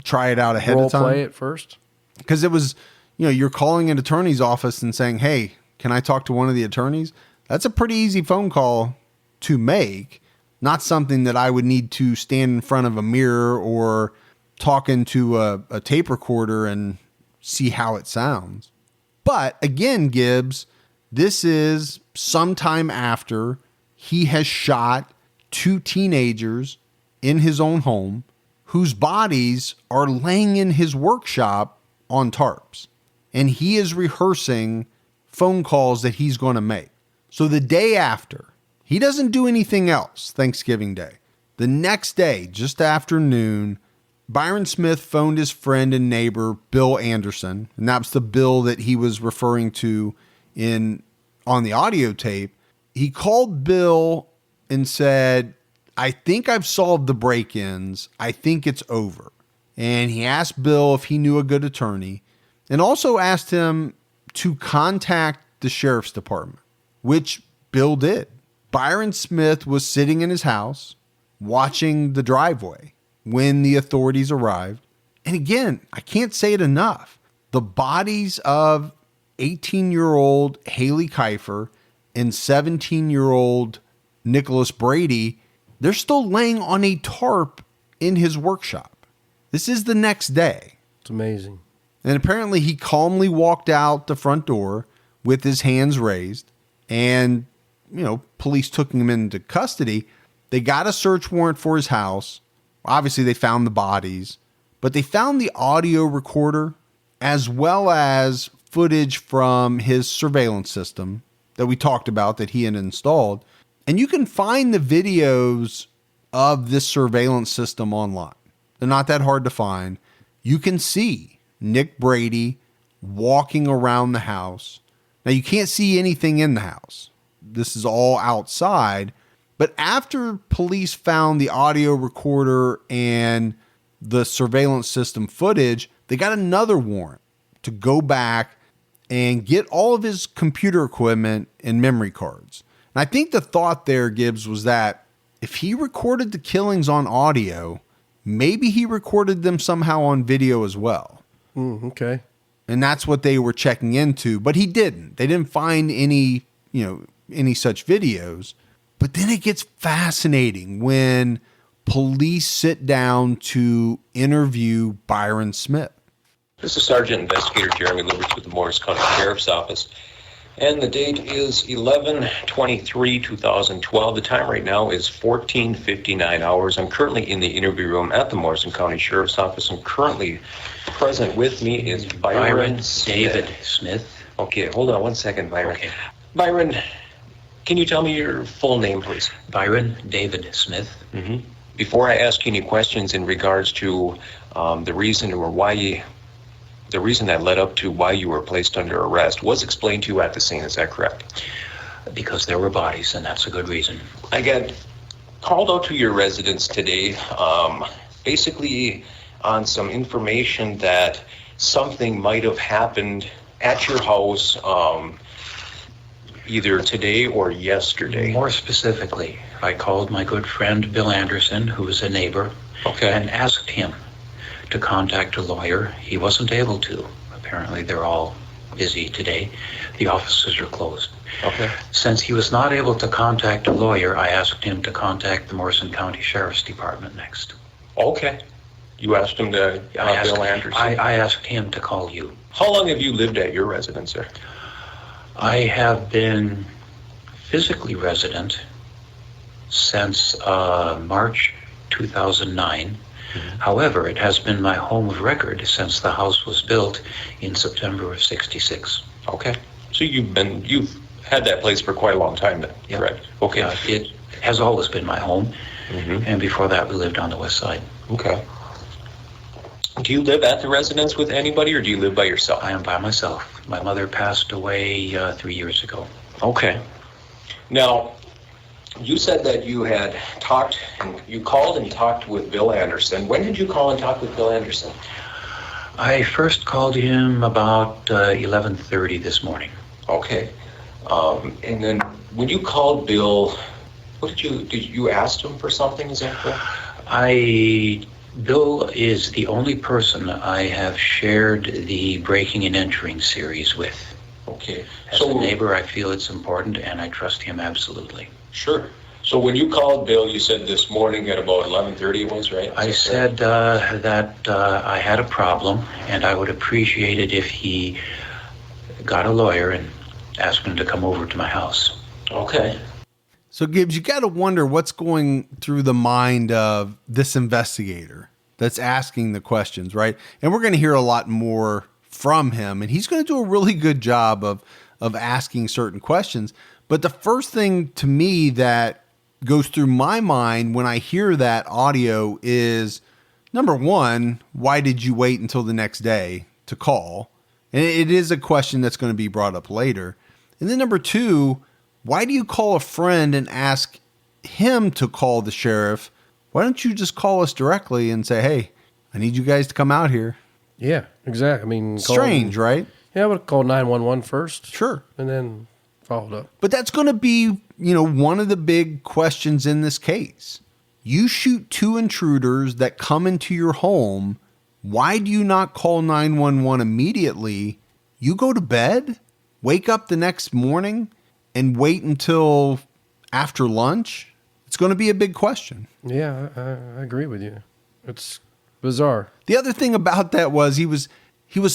try it out ahead of time. Role play it first. Because it was, you're calling an attorney's office and saying, hey, can I talk to one of the attorneys? That's a pretty easy phone call to make. Not something that I would need to stand in front of a mirror or talk into a tape recorder and see how it sounds. But again, Gibbs, this is sometime after he has shot 2 teenagers in his own home whose bodies are laying in his workshop on tarps. And he is rehearsing phone calls that he's going to make. So the day after, he doesn't do anything else, Thanksgiving Day. The next day, just after noon, Byron Smith phoned his friend and neighbor, Bill Anderson, and that's the Bill that he was referring to on the audio tape. He called Bill and said, I think I've solved the break-ins. I think it's over. And he asked Bill if he knew a good attorney, and also asked him to contact the sheriff's department, which Bill did. Byron Smith was sitting in his house watching the driveway when the authorities arrived. And again, I can't say it enough. The bodies of 18-year-old Hailee Kifer and 17-year-old Nicholas Brady, they're still laying on a tarp in his workshop. This is the next day. It's amazing. And apparently he calmly walked out the front door with his hands raised, and, police took him into custody. They got a search warrant for his house. Obviously they found the bodies, but they found the audio recorder as well as footage from his surveillance system that we talked about that he had installed. And you can find the videos of this surveillance system online. They're not that hard to find. You can see Nick Brady walking around the house. Now, you can't see anything in the house. This is all outside. But after police found the audio recorder and the surveillance system footage, they got another warrant to go back and get all of his computer equipment and memory cards. And I think the thought there, Gibbs, was that if he recorded the killings on audio, maybe he recorded them somehow on video as well. Okay. And that's what they were checking into, but he didn't. They didn't find any such videos. But then it gets fascinating when police sit down to interview Byron Smith. This is Sergeant Investigator Jeremy Liberts with the Morris County Sheriff's Office. And the date is 11/23/2012. The time right now is 14:59 hours. I'm currently in the interview room at the Morrison County Sheriff's Office. And currently present with me is Byron David Smith. Okay, hold on one second, Byron. Okay. Byron, can you tell me your full name, please? Byron David Smith. Mm-hmm. Before I ask you any questions in regards to the reason that led up to why you were placed under arrest was explained to you at the scene, is that correct? Because there were bodies, and that's a good reason. I got called out to your residence today, basically on some information that something might have happened at your house either today or yesterday. More specifically, I called my good friend Bill Anderson, who is a neighbor, and asked him to contact a lawyer. He wasn't able to. Apparently they're all busy today. The offices are closed. Okay. Since he was not able to contact a lawyer, I asked him to contact the Morrison County Sheriff's Department next. Okay. You asked him to, Bill Anderson? I asked him to call you. How long have you lived at your residence, sir? I have been physically resident since March 2009. Mm-hmm. However, it has been my home of record since the house was built in September of '66. Okay. So you've had that place for quite a long time then, yeah. Correct? Okay. It has always been my home, and before that we lived on the west side. Okay. Do you live at the residence with anybody, or do you live by yourself? I am by myself. My mother passed away 3 years ago. Okay. Now, you said that you had called and talked with Bill Anderson. When did you call and talk with Bill Anderson? I first called him about 11:30 this morning. Okay. And then when you called Bill, did you ask him for something? Is that correct? Bill is the only person I have shared the breaking and entering series with. Okay. As a neighbor, I feel it's important, and I trust him absolutely. Sure. So when you called Bill, you said this morning at about 11:30 it was, right? I said that I had a problem, and I would appreciate it if he got a lawyer and asked him to come over to my house. Okay. So, Gibbs, you got to wonder what's going through the mind of this investigator that's asking the questions, right? And we're going to hear a lot more from him, and he's going to do a really good job of asking certain questions. But the first thing to me that goes through my mind when I hear that audio is, number one, why did you wait until the next day to call? And it is a question that's going to be brought up later. And then number two, why do you call a friend and ask him to call the sheriff? Why don't you just call us directly and say, hey, I need you guys to come out here? Yeah, exactly. I mean, strange, right? Yeah, I would call 911 first. Sure. And then followed up. But that's going to be, one of the big questions in this case. You shoot two intruders that come into your home. Why do you not call 911 immediately? You go to bed, wake up the next morning, and wait until after lunch? It's going to be a big question. Yeah, I agree with you. It's bizarre. The other thing about that was he was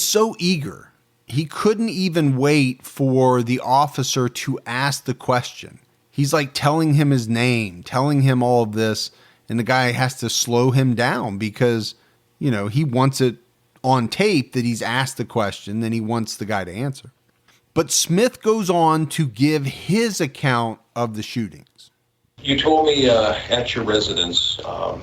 so eager. He couldn't even wait for the officer to ask the question. He's like telling him his name, telling him all of this, and the guy has to slow him down because, he wants it on tape that he's asked the question, then he wants the guy to answer. But Smith goes on to give his account of the shootings. You told me at your residence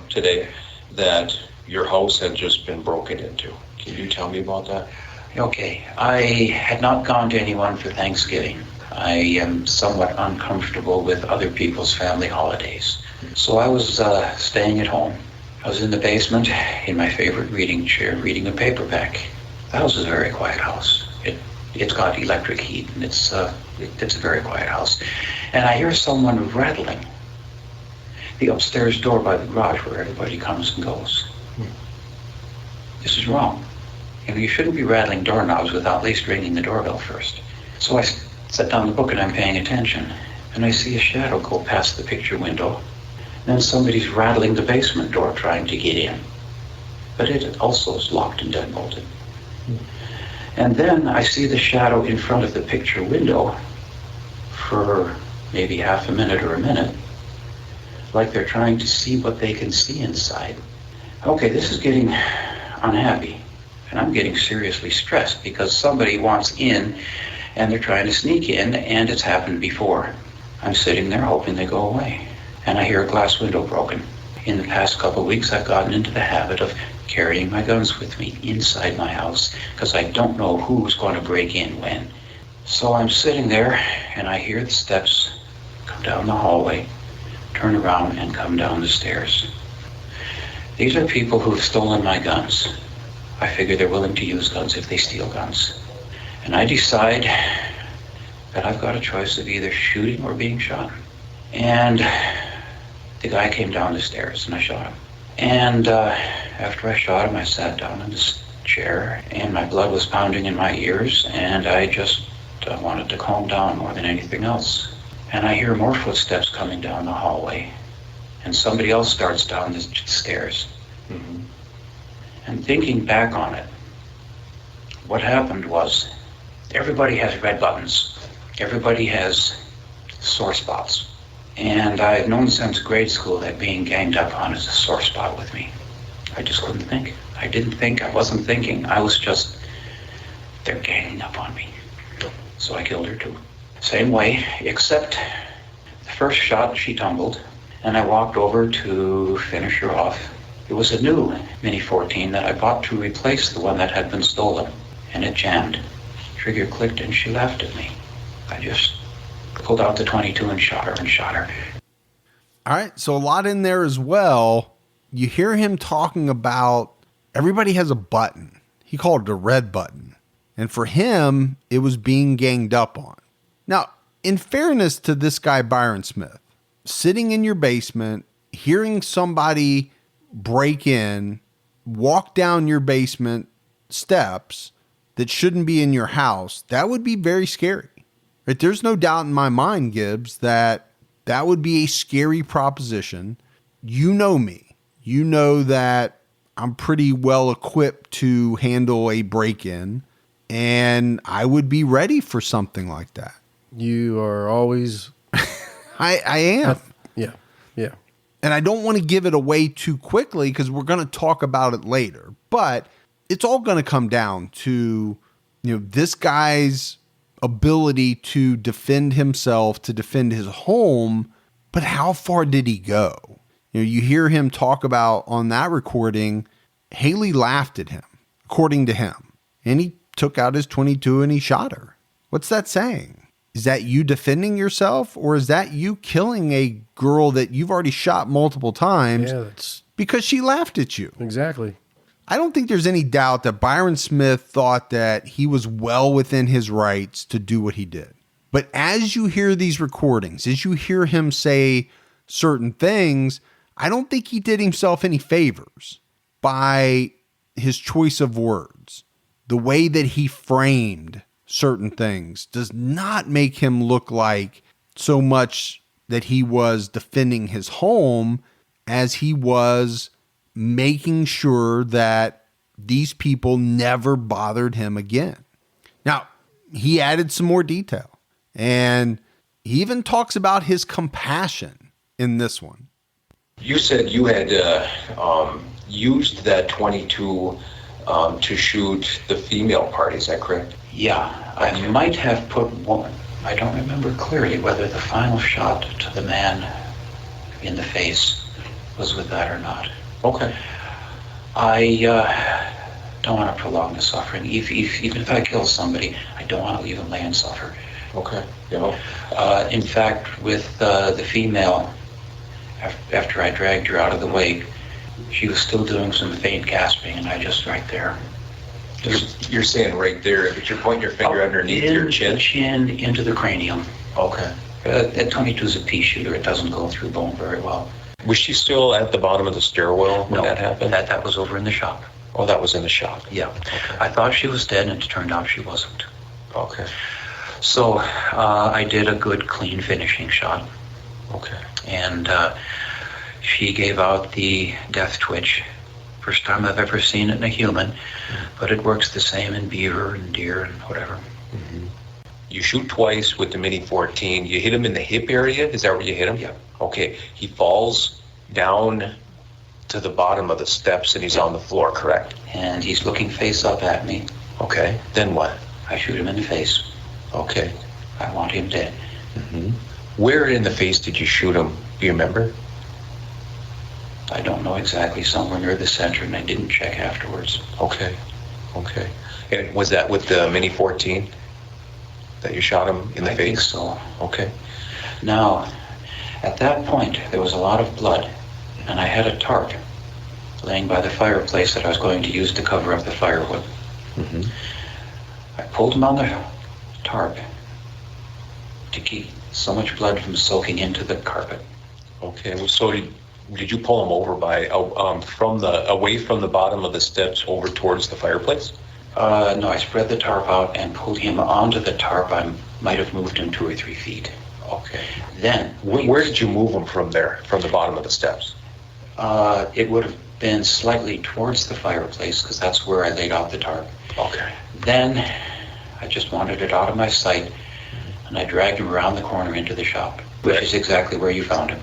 today that your house had just been broken into. Can you tell me about that? Okay, I had not gone to anyone for Thanksgiving. I am somewhat uncomfortable with other people's family holidays. So I was staying at home. I was in the basement in my favorite reading chair reading a paperback. The house is a very quiet house. It's got electric heat and it's a very quiet house. And I hear someone rattling the upstairs door by the garage where everybody comes and goes. This is wrong. You shouldn't be rattling doorknobs without at least ringing the doorbell first. So I set down the book and I'm paying attention. And I see a shadow go past the picture window. Then somebody's rattling the basement door trying to get in. But it also is locked and deadbolted. And then I see the shadow in front of the picture window for maybe half a minute or a minute, like they're trying to see what they can see inside. Okay, this is getting unhappy. And I'm getting seriously stressed because somebody wants in and they're trying to sneak in, and it's happened before. I'm sitting there hoping they go away. And I hear a glass window broken. In the past couple of weeks, I've gotten into the habit of carrying my guns with me inside my house because I don't know who's going to break in when. So I'm sitting there and I hear the steps come down the hallway, turn around and come down the stairs. These are people who've stolen my guns. I figure they're willing to use guns if they steal guns. And I decide that I've got a choice of either shooting or being shot. And the guy came down the stairs and I shot him. And after I shot him, I sat down in this chair and my blood was pounding in my ears and I just wanted to calm down more than anything else. And I hear more footsteps coming down the hallway and somebody else starts down the stairs. Mm-hmm. And thinking back on it, what happened was everybody has red buttons. Everybody has sore spots. And I've known since grade school that being ganged up on is a sore spot with me. I just couldn't think. I didn't think. I wasn't thinking. I was just, they're ganging up on me. So I killed her too. Same way, except the first shot, she tumbled. And I walked over to finish her off. It was a new Mini 14 that I bought to replace the one that had been stolen. And it jammed. Trigger clicked and she laughed at me. I just pulled out the 22 and shot her. All right, so a lot in there as well. You hear him talking about everybody has a button. He called it a red button. And for him, it was being ganged up on. Now, in fairness to this guy, Byron Smith, sitting in your basement, hearing somebody break in, walk down your basement steps that shouldn't be in your house, that would be very scary. Right? There's no doubt in my mind, Gibbs, that would be a scary proposition. You know me. You know that I'm pretty well equipped to handle a break-in, and I would be ready for something like that. You are always... I am. Yeah. And I don't want to give it away too quickly because we're going to talk about it later. But it's all going to come down to, this guy's ability to defend himself, to defend his home. But how far did he go? You hear him talk about on that recording, Hailee laughed at him, according to him. And he took out his .22 and he shot her. What's that saying? Is that you defending yourself, or is that you killing a girl that you've already shot multiple times because she laughed at you? Exactly. I don't think there's any doubt that Byron Smith thought that he was well within his rights to do what he did. But as you hear these recordings, as you hear him say certain things, I don't think he did himself any favors by his choice of words. The way that he framed certain things does not make him look like so much that he was defending his home as he was making sure that these people never bothered him again. Now, he added some more detail, and he even talks about his compassion in this one. You said you had used that .22 to shoot the female party, is that correct? Yeah, I might have put one. I don't remember clearly whether the final shot to the man in the face was with that or not. Okay. I don't want to prolong the suffering. Even if I kill somebody, I don't want to leave them lay and suffer. Okay. Yeah. In fact, with the female, after I dragged her out of the wake, she was still doing some faint gasping, and I just right there. You're saying right there, but you're pointing your finger underneath your chin? Chin into the cranium. Okay. That .22 is a pea shooter. It doesn't go through bone very well. Was she still at the bottom of the stairwell when that happened? That was over in the shop. Oh, that was in the shop? Yeah. Okay. I thought she was dead, and it turned out she wasn't. Okay. So I did a good, clean finishing shot. Okay. And she gave out the death twitch. First time I've ever seen it in a human, but it works the same in beaver and deer and whatever. Mm-hmm. You shoot twice with the Mini 14. You hit him in the hip area? Is that where you hit him? Yeah. Okay. He falls down to the bottom of the steps and he's on the floor, correct? And he's looking face up at me. Okay. Then what? I shoot him in the face. Okay. I want him dead. Mm-hmm. Where in the face did you shoot him? Do you remember? I don't know exactly, somewhere near the center, and I didn't check afterwards. Okay. Okay. And was that with the Mini 14 that you shot him in the face? I think so. Okay. Now, at that point, there was a lot of blood, and I had a tarp laying by the fireplace that I was going to use to cover up the firewood. Mm-hmm. I pulled him on the tarp to keep so much blood from soaking into the carpet. Okay. Well, so did you pull him over by away from the bottom of the steps over towards the fireplace? No, I spread the tarp out and pulled him onto the tarp. I might have moved him 2 or 3 feet. Okay. Then where did you move him from there, from the bottom of the steps? It would have been slightly towards the fireplace because that's where I laid out the tarp. Okay. Then I just wanted it out of my sight, and I dragged him around the corner into the shop, which is exactly where you found him.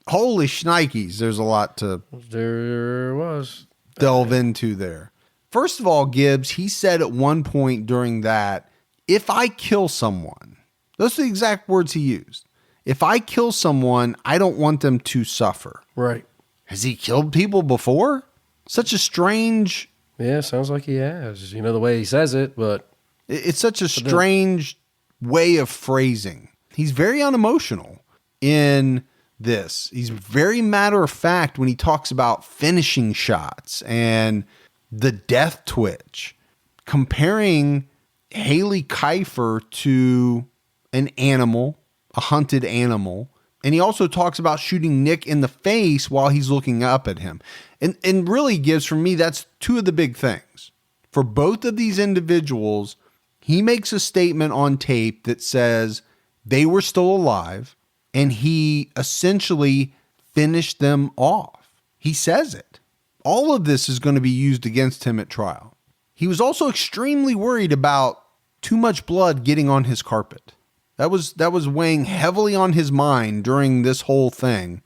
Holy shnikes, there's a lot to delve into there. First of all, Gibbs, he said at one point during that, if I kill someone, those are the exact words he used. If I kill someone, I don't want them to suffer. Right. Has he killed people before? Such a strange... Yeah, sounds like he has. You know, the way he says it, but... It's such a strange way of phrasing. He's very unemotional in this. He's very matter of fact when he talks about finishing shots and the death twitch, comparing Hailee Kifer to an animal, a hunted animal. And he also talks about shooting Nick in the face while he's looking up at him. And really gives, for me, that's two of the big things. For both of these individuals, he makes a statement on tape that says they were still alive, and he essentially finished them off. He says it. All of this is going to be used against him at trial. He was also extremely worried about too much blood getting on his carpet. That was weighing heavily on his mind during this whole thing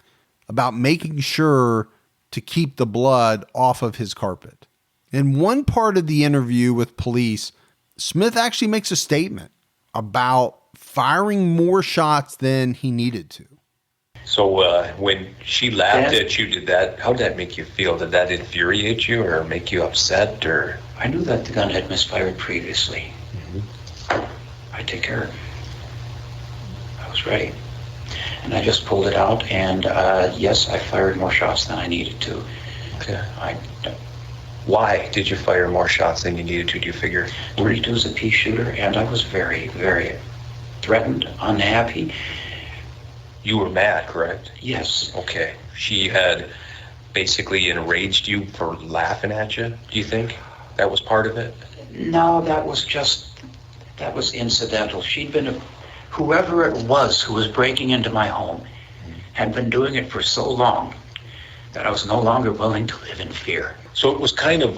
about making sure to keep the blood off of his carpet. In one part of the interview with police, Smith actually makes a statement about firing more shots than he needed to. So when she laughed at you, how did that make you feel? Did that infuriate you or make you upset? Or I knew that the gun had misfired previously. Mm-hmm. I'd take care of it. I was ready. And I just pulled it out, and yes, I fired more shots than I needed to. Okay. Why did you fire more shots than you needed to, do you figure? 32 is a pea shooter, and I was very, very threatened, unhappy. You were mad, correct? Yes. Okay. She had basically enraged you for laughing at you, do you think? That was part of it? No, that was incidental. She'd been whoever it was who was breaking into my home had been doing it for so long that I was no longer willing to live in fear. So it was kind of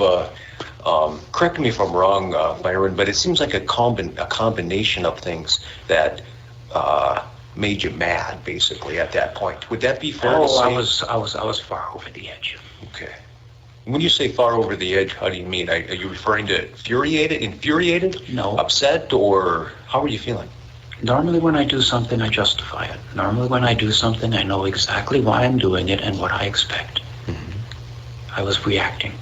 correct me if I'm wrong, Byron, but it seems like a combination of things that made you mad, basically, at that point. Would that be fair to say? I was far over the edge. Okay. When you say far over the edge, how do you mean? Are you referring to infuriated? No. Upset, or how are you feeling? Normally when I do something, I justify it. Normally when I do something, I know exactly why I'm doing it and what I expect. Mm-hmm. I was reacting.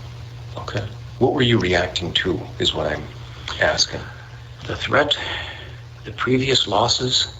Okay. What were you reacting to, is what I'm asking. The threat, the previous losses.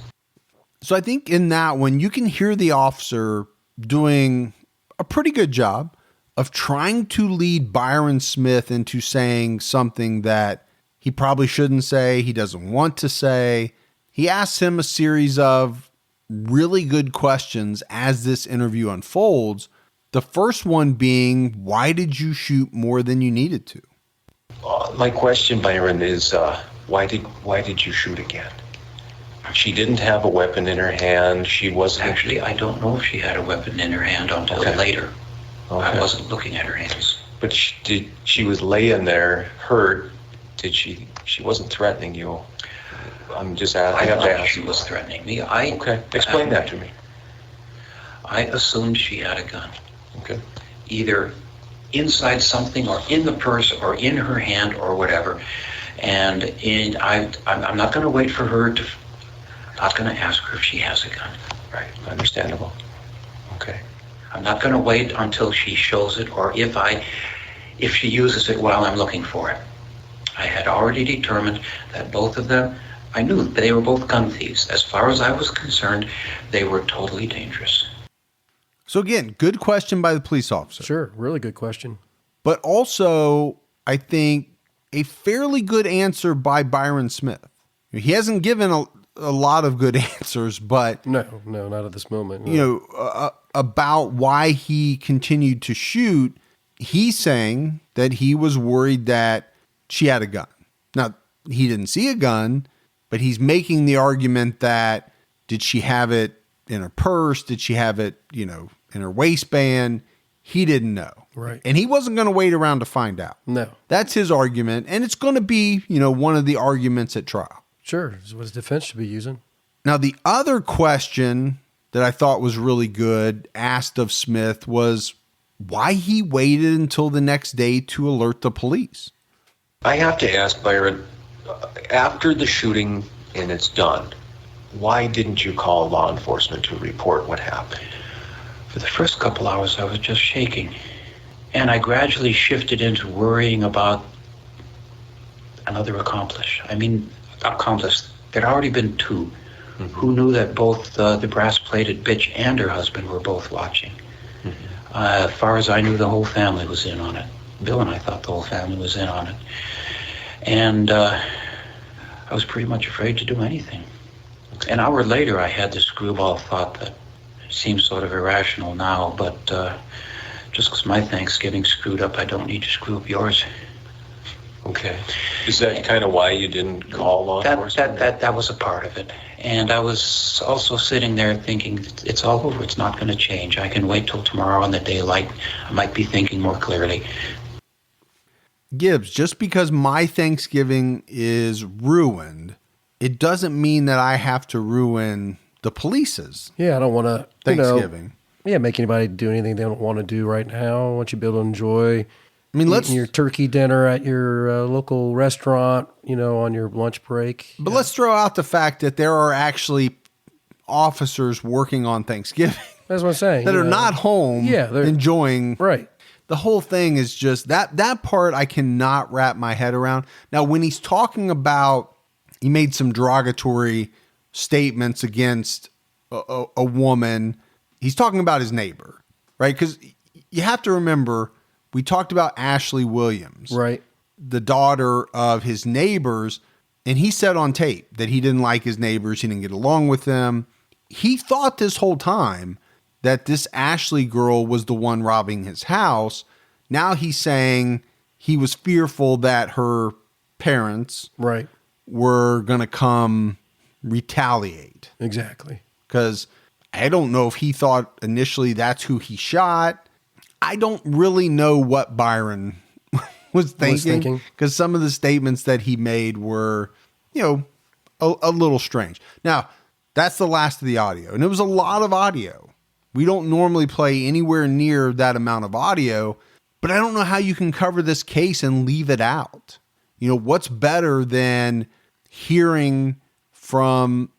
So I think in that one, you can hear the officer doing a pretty good job of trying to lead Byron Smith into saying something that he probably shouldn't say, he doesn't want to say. He asks him a series of really good questions as this interview unfolds. The first one being, why did you shoot more than you needed to? My question, Byron, is why did you shoot again? She didn't have a weapon in her hand. She wasn't... Actually, I don't know if she had a weapon in her hand until later. Okay. I wasn't looking at her hands. But she was laying there, hurt. She wasn't threatening you. I'm just asking. I thought she was threatening me. Okay, explain that to me. I assumed she had a gun. Okay. Either inside something or in the purse or in her hand or whatever. And I'm not going to wait for her to... I'm not going to ask her if she has a gun. Right, understandable. Okay. I'm not going to wait until she shows it or if she uses it while I'm looking for it. I had already determined that both of them, I knew they were both gun thieves. As far as I was concerned, they were totally dangerous. So again, good question by the police officer. Sure, really good question. But also, I think, a fairly good answer by Byron Smith. He hasn't given a lot of good answers, but... No, not at this moment. No. You know, about why he continued to shoot, he's saying that he was worried that she had a gun. Now, he didn't see a gun, but he's making the argument that, did she have it in her purse? Did she have it, in her waistband? He didn't know. Right. And he wasn't going to wait around to find out. No. That's his argument. And it's going to be, one of the arguments at trial. Sure. This is what his defense should be using. Now, the other question that I thought was really good asked of Smith was why he waited until the next day to alert the police. I have to ask, Byron, after the shooting and it's done, why didn't you call law enforcement to report what happened? For the first couple hours, I was just shaking. And I gradually shifted into worrying about another accomplice. There'd already been two. Mm-hmm. Who knew that both the brass-plated bitch and her husband were both watching. Mm-hmm. As far as I knew, the whole family was in on it. Bill and I thought the whole family was in on it. And I was pretty much afraid to do anything. An hour later, I had this screwball thought that seems sort of irrational now, but just because my Thanksgiving screwed up, I don't need to screw up yours. Okay. Is that kind of why you didn't call law enforcement? That was a part of it. And I was also sitting there thinking, it's all over. It's not going to change. I can wait till tomorrow in the daylight. I might be thinking more clearly. Gibbs, just because my Thanksgiving is ruined, it doesn't mean that I have to ruin the police's. Yeah, I don't want to Thanksgiving. make anybody do anything they don't want to do right now. I want you to be able to enjoy let's your turkey dinner at your local restaurant, on your lunch break. But let's throw out the fact that there are actually officers working on Thanksgiving. That's what I'm saying. That are not home they're enjoying. Right. The whole thing is just that part I cannot wrap my head around. Now, when he's talking about, he made some derogatory statements against a woman, he's talking about his neighbor, right? Because you have to remember, we talked about Ashley Williams, right, the daughter of his neighbors, and he said on tape that he didn't like his neighbors, he didn't get along with them. He thought this whole time that this Ashley girl was the one robbing his house. Now he's saying he was fearful that her parents were going to come retaliate. Exactly. Because I don't know if he thought initially that's who he shot. I don't really know what Byron was thinking, because some of the statements that he made were, a little strange. Now, that's the last of the audio, and it was a lot of audio. We don't normally play anywhere near that amount of audio, but I don't know how you can cover this case and leave it out. What's better than hearing from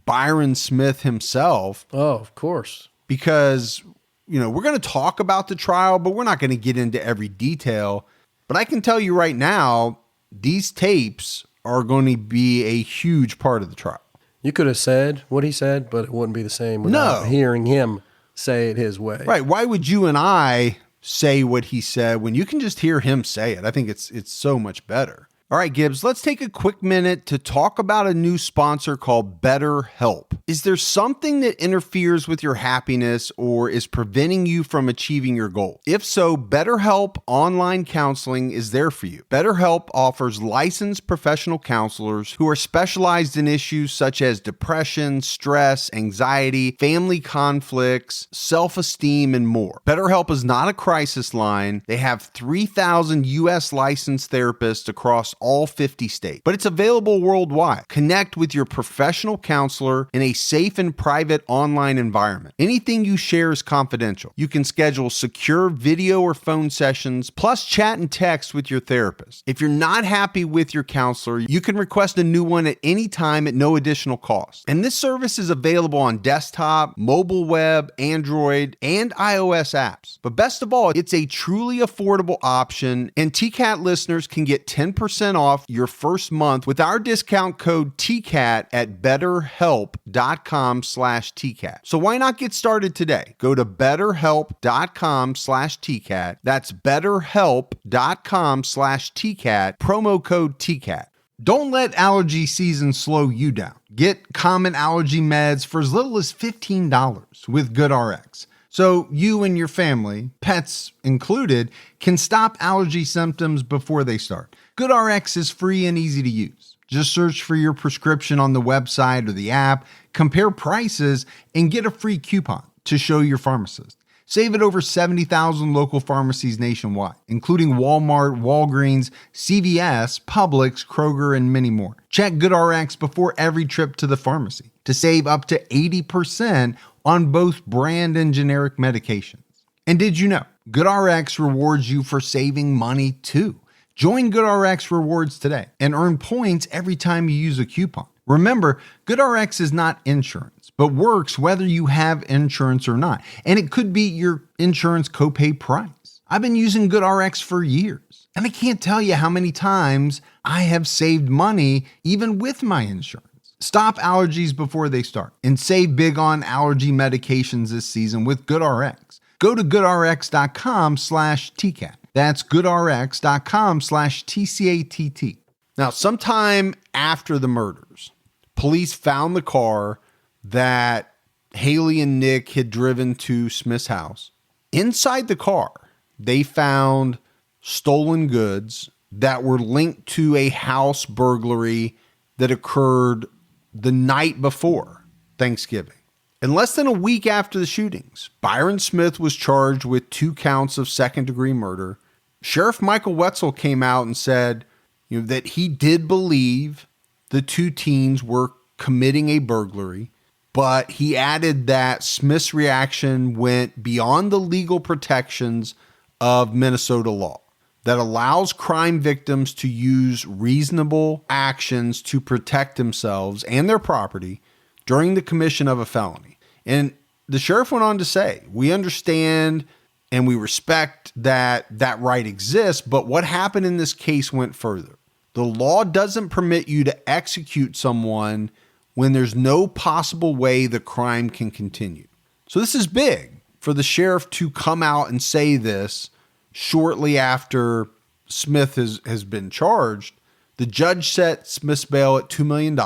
Byron Smith himself? Oh, of course. Because, we're going to talk about the trial, but we're not going to get into every detail. But I can tell you right now, these tapes are going to be a huge part of the trial. You could have said what he said, but it wouldn't be the same without hearing him say it his way. Right. Why would you and I say what he said when you can just hear him say it? I think it's so much better. All right, Gibbs, let's take a quick minute to talk about a new sponsor called BetterHelp. Is there something that interferes with your happiness or is preventing you from achieving your goal? If so, BetterHelp Online Counseling is there for you. BetterHelp offers licensed professional counselors who are specialized in issues such as depression, stress, anxiety, family conflicts, self-esteem, and more. BetterHelp is not a crisis line. They have 3,000 US licensed therapists across all 50 states, but it's available worldwide. Connect with your professional counselor in a safe and private online environment. Anything you share is confidential. You can schedule secure video or phone sessions, plus chat and text with your therapist. If you're not happy with your counselor, you can request a new one at any time at no additional cost. And this service is available on desktop, mobile web, Android, and iOS apps. But best of all, it's a truly affordable option, and TCAT listeners can get 10% off your first month with our discount code TCAT at betterhelp.com/TCAT. So why not get started today? Go to betterhelp.com/TCAT. That's betterhelp.com/TCAT. Promo code TCAT. Don't let allergy season slow you down. Get common allergy meds for as little as $15 with GoodRx. So you and your family, pets included, can stop allergy symptoms before they start. GoodRx is free and easy to use. Just search for your prescription on the website or the app, compare prices, and get a free coupon to show your pharmacist. Save at over 70,000 local pharmacies nationwide, including Walmart, Walgreens, CVS, Publix, Kroger, and many more. Check GoodRx before every trip to the pharmacy to save up to 80% on both brand and generic medications. And did you know GoodRx rewards you for saving money too? Join GoodRx Rewards today and earn points every time you use a coupon. Remember, GoodRx is not insurance, but works whether you have insurance or not. And it could be your insurance copay price. I've been using GoodRx for years, and I can't tell you how many times I have saved money even with my insurance. Stop allergies before they start and save big on allergy medications this season with GoodRx. Go to goodrx.com/TCAT. That's goodrx.com/TCATT. Now, sometime after the murders, police found the car that Hailee and Nick had driven to Smith's house. Inside the car, they found stolen goods that were linked to a house burglary that occurred the night before Thanksgiving. In less than a week after the shootings, Byron Smith was charged with 2 counts of second-degree murder. Sheriff Michael Wetzel came out and said, that he did believe the 2 teens were committing a burglary, But he added that Smith's reaction went beyond the legal protections of Minnesota law that allows crime victims to use reasonable actions to protect themselves and their property during the commission of a felony. And the sheriff went on to say, we understand and we respect that that right exists, but what happened in this case went further. The law doesn't permit you to execute someone when there's no possible way the crime can continue. So this is big for the sheriff to come out and say this shortly after Smith has been charged. The judge set Smith's bail at $2 million.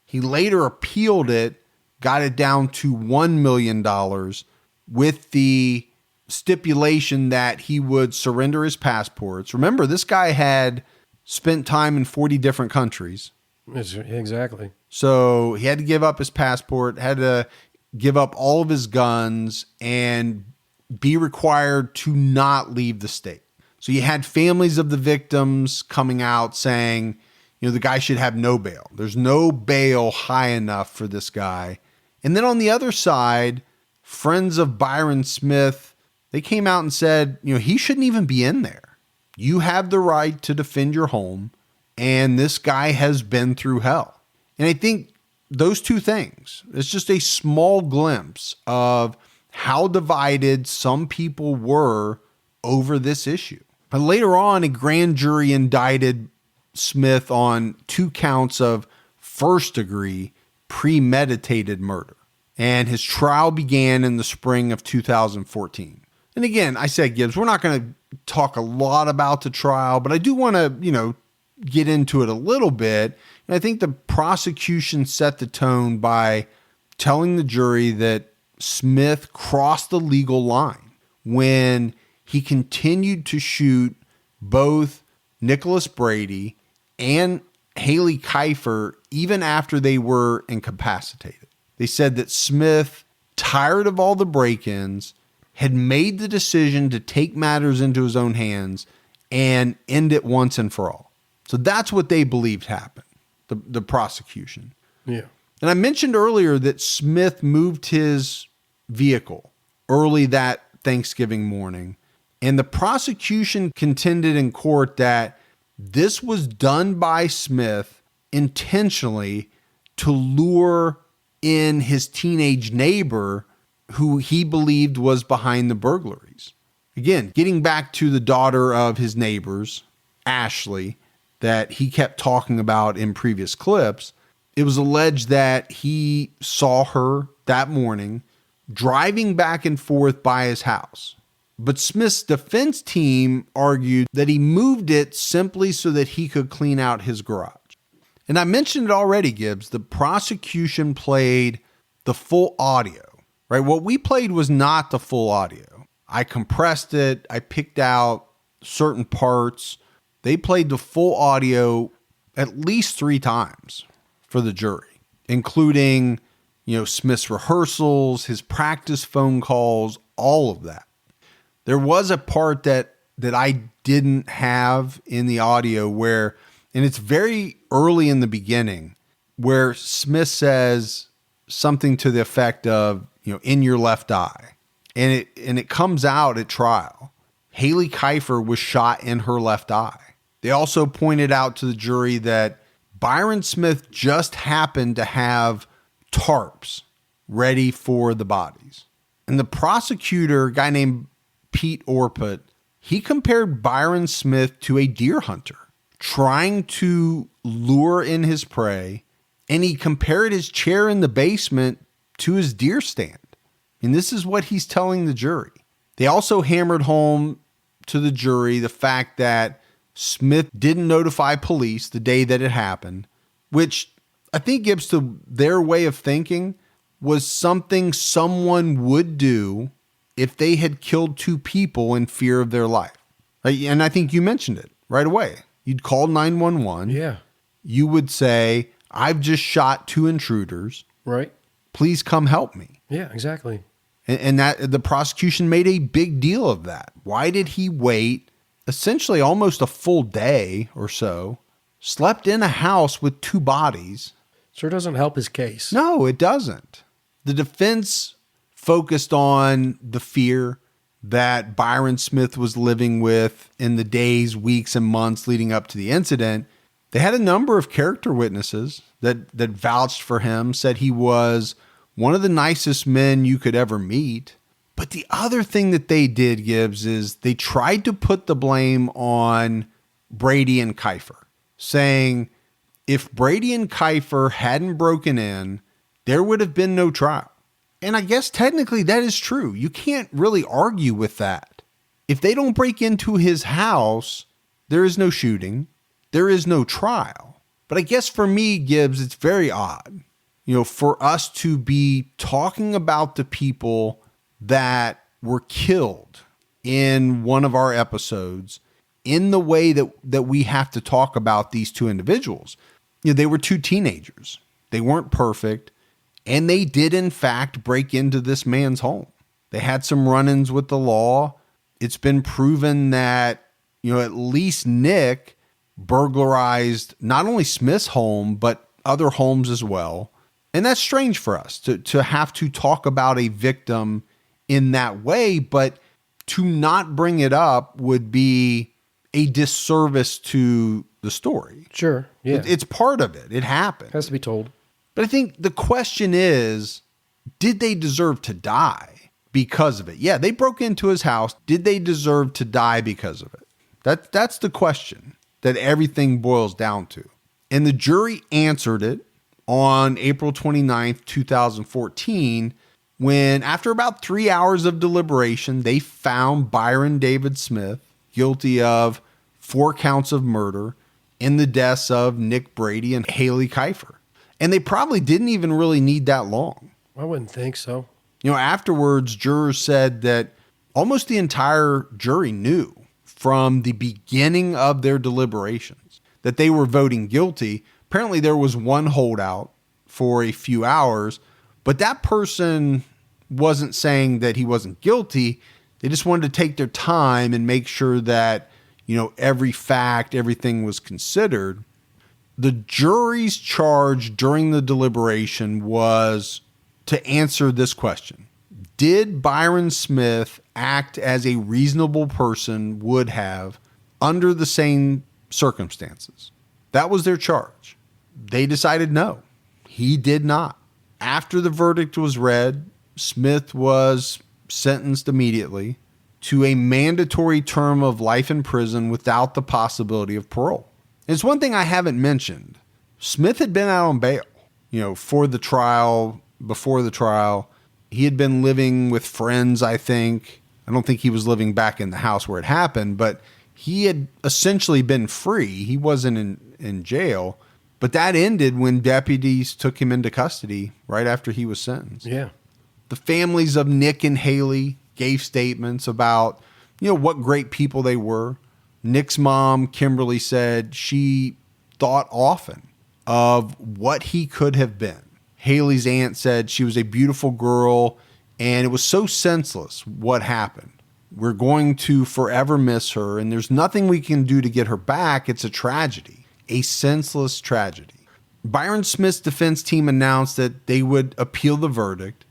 He later appealed it, got it down to $1 million with the stipulation that he would surrender his passports. Remember, this guy had spent time in 40 different countries. Exactly. So he had to give up his passport, had to give up all of his guns, and be required to not leave the state. So you had families of the victims coming out saying, the guy should have no bail. There's no bail high enough for this guy. And then on the other side, friends of Byron Smith, they came out and said, he shouldn't even be in there. You have the right to defend your home, and this guy has been through hell. And I think those two things, it's just a small glimpse of how divided some people were over this issue. But later on, a grand jury indicted Smith on 2 counts of first-degree premeditated murder. And his trial began in the spring of 2014. And again, I said, Gibbs, we're not going to talk a lot about the trial, but I do want to, get into it a little bit. And I think the prosecution set the tone by telling the jury that Smith crossed the legal line when he continued to shoot both Nicholas Brady and Hailee Kifer even after they were incapacitated. They said that Smith, tired of all the break-ins, had made the decision to take matters into his own hands and end it once and for all. So that's what they believed happened, the prosecution. Yeah. And I mentioned earlier that Smith moved his vehicle early that Thanksgiving morning, and the prosecution contended in court that this was done by Smith intentionally to lure in his teenage neighbor who he believed was behind the burglaries. Again, getting back to the daughter of his neighbors, Ashley, that he kept talking about in previous clips, it was alleged that he saw her that morning driving back and forth by his house. But Smith's defense team argued that he moved it simply so that he could clean out his garage. And I mentioned it already, Gibbs, the prosecution played the full audio, right? What we played was not the full audio. I compressed it. I picked out certain parts. They played the full audio at least 3 times for the jury, including, Smith's rehearsals, his practice phone calls, all of that. There was a part that I didn't have in the audio where, and it's very early in the beginning, where Smith says something to the effect of, in your left eye. And it comes out at trial. Hailee Kifer was shot in her left eye. They also pointed out to the jury that Byron Smith just happened to have tarps ready for the bodies. And the prosecutor, a guy named Pete Orput, he compared Byron Smith to a deer hunter trying to lure in his prey, and he compared his chair in the basement to his deer stand. And this is what he's telling the jury. They also hammered home to the jury the fact that Smith didn't notify police the day that it happened, which I think gives to their way of thinking was something someone would do if they had killed 2 people in fear of their life. And I think you mentioned it right away. You'd call 911. Yeah. You would say, I've just shot 2 intruders. Right. Please come help me. Yeah, exactly. And that the prosecution made a big deal of that. Why did he wait essentially almost a full day or so, slept in a house with 2 bodies? Sure doesn't help his case. No, it doesn't. The defense focused on the fear that Byron Smith was living with in the days, weeks, and months leading up to the incident. They had a number of character witnesses that vouched for him, said he was one of the nicest men you could ever meet. But the other thing that they did, Gibbs, is they tried to put the blame on Brady and Kifer, saying if Brady and Kifer hadn't broken in, there would have been no trial. And I guess technically that is true. You can't really argue with that. If they don't break into his house, there is no shooting. There is no trial. But I guess for me, Gibbs, it's very odd, for us to be talking about the people that were killed in one of our episodes in the way that we have to talk about these two individuals. They were two teenagers. They weren't perfect. And they did, in fact, break into this man's home. They had some run-ins with the law. It's been proven that, at least Nick burglarized not only Smith's home, but other homes as well. And that's strange for us to have to talk about a victim in that way, but to not bring it up would be a disservice to the story. Sure. Yeah. It's part of it. It happened. Has to be told. But I think the question is, did they deserve to die because of it? Yeah, they broke into his house. Did they deserve to die because of it? That's the question that everything boils down to. And the jury answered it on April 29th, 2014, when after about 3 hours of deliberation, they found Byron David Smith guilty of 4 counts of murder in the deaths of Nick Brady and Hailee Kifer. And they probably didn't even really need that long. I wouldn't think so. Afterwards, jurors said that almost the entire jury knew from the beginning of their deliberations that they were voting guilty. Apparently, there was one holdout for a few hours, but that person wasn't saying that he wasn't guilty. They just wanted to take their time and make sure that, every fact, everything was considered. The jury's charge during the deliberation was to answer this question. Did Byron Smith act as a reasonable person would have under the same circumstances? That was their charge. They decided no, he did not. After the verdict was read, Smith was sentenced immediately to a mandatory term of life in prison without the possibility of parole. It's one thing I haven't mentioned. Smith had been out on bail, for the trial, before the trial. He had been living with friends, I think. I don't think he was living back in the house where it happened, but he had essentially been free. He wasn't in jail. But that ended when deputies took him into custody right after he was sentenced. Yeah. The families of Nick and Hailee gave statements about, what great people they were. Nick's mom, Kimberly, said she thought often of what he could have been. Hailee's aunt said she was a beautiful girl, and it was so senseless what happened. We're going to forever miss her, and there's nothing we can do to get her back. It's a tragedy, a senseless tragedy. Byron Smith's defense team announced that they would appeal the verdict.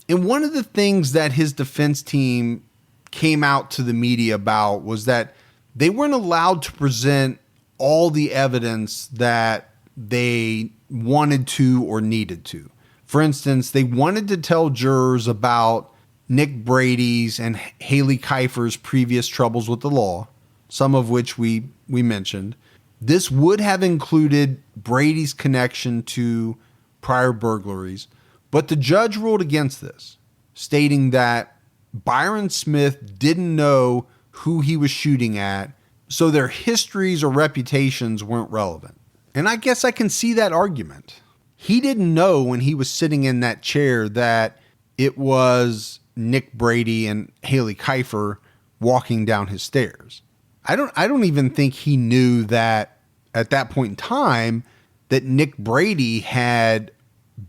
And one of the things that his defense team came out to the media about was that they weren't allowed to present all the evidence that they wanted to or needed to. For instance, they wanted to tell jurors about Nick Brady's and Hailee Kifer's previous troubles with the law, some of which we mentioned. This would have included Brady's connection to prior burglaries, but the judge ruled against this, stating that Byron Smith didn't know who he was shooting at, so their histories or reputations weren't relevant. And I guess I can see that argument. He didn't know when he was sitting in that chair that it was Nick Brady and Hailee Kifer walking down his stairs. I don't even think he knew that at that point in time that Nick Brady had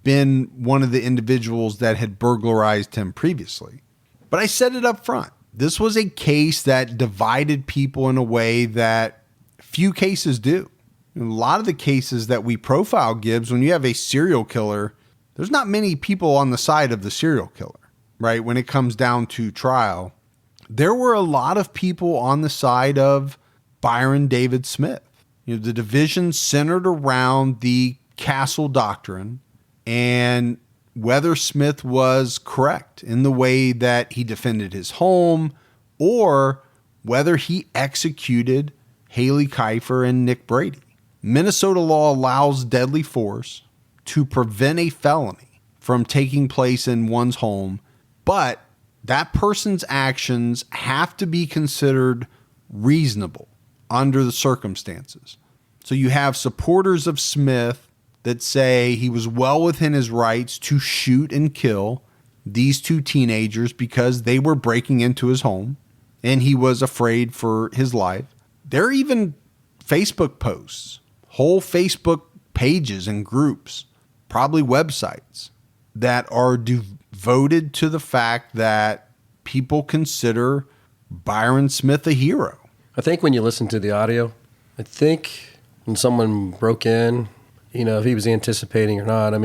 been one of the individuals that had burglarized him previously. But I said it up front. This was a case that divided people in a way that few cases do. In a lot of the cases that we profile, Gibbs, when you have a serial killer, there's not many people on the side of the serial killer, right? When it comes down to trial, there were a lot of people on the side of Byron David Smith. The division centered around the Castle Doctrine and whether Smith was correct in the way that he defended his home or whether he executed Hailee Kifer and Nick Brady. Minnesota law allows deadly force to prevent a felony from taking place in one's home, but that person's actions have to be considered reasonable under the circumstances. So you have supporters of Smith that say he was well within his rights to shoot and kill these two teenagers because they were breaking into his home and he was afraid for his life. There are even Facebook posts, whole Facebook pages and groups, probably websites that are devoted to the fact that people consider Byron Smith a hero. I think when you listen to the audio, I think when someone broke in, if he was anticipating or not. I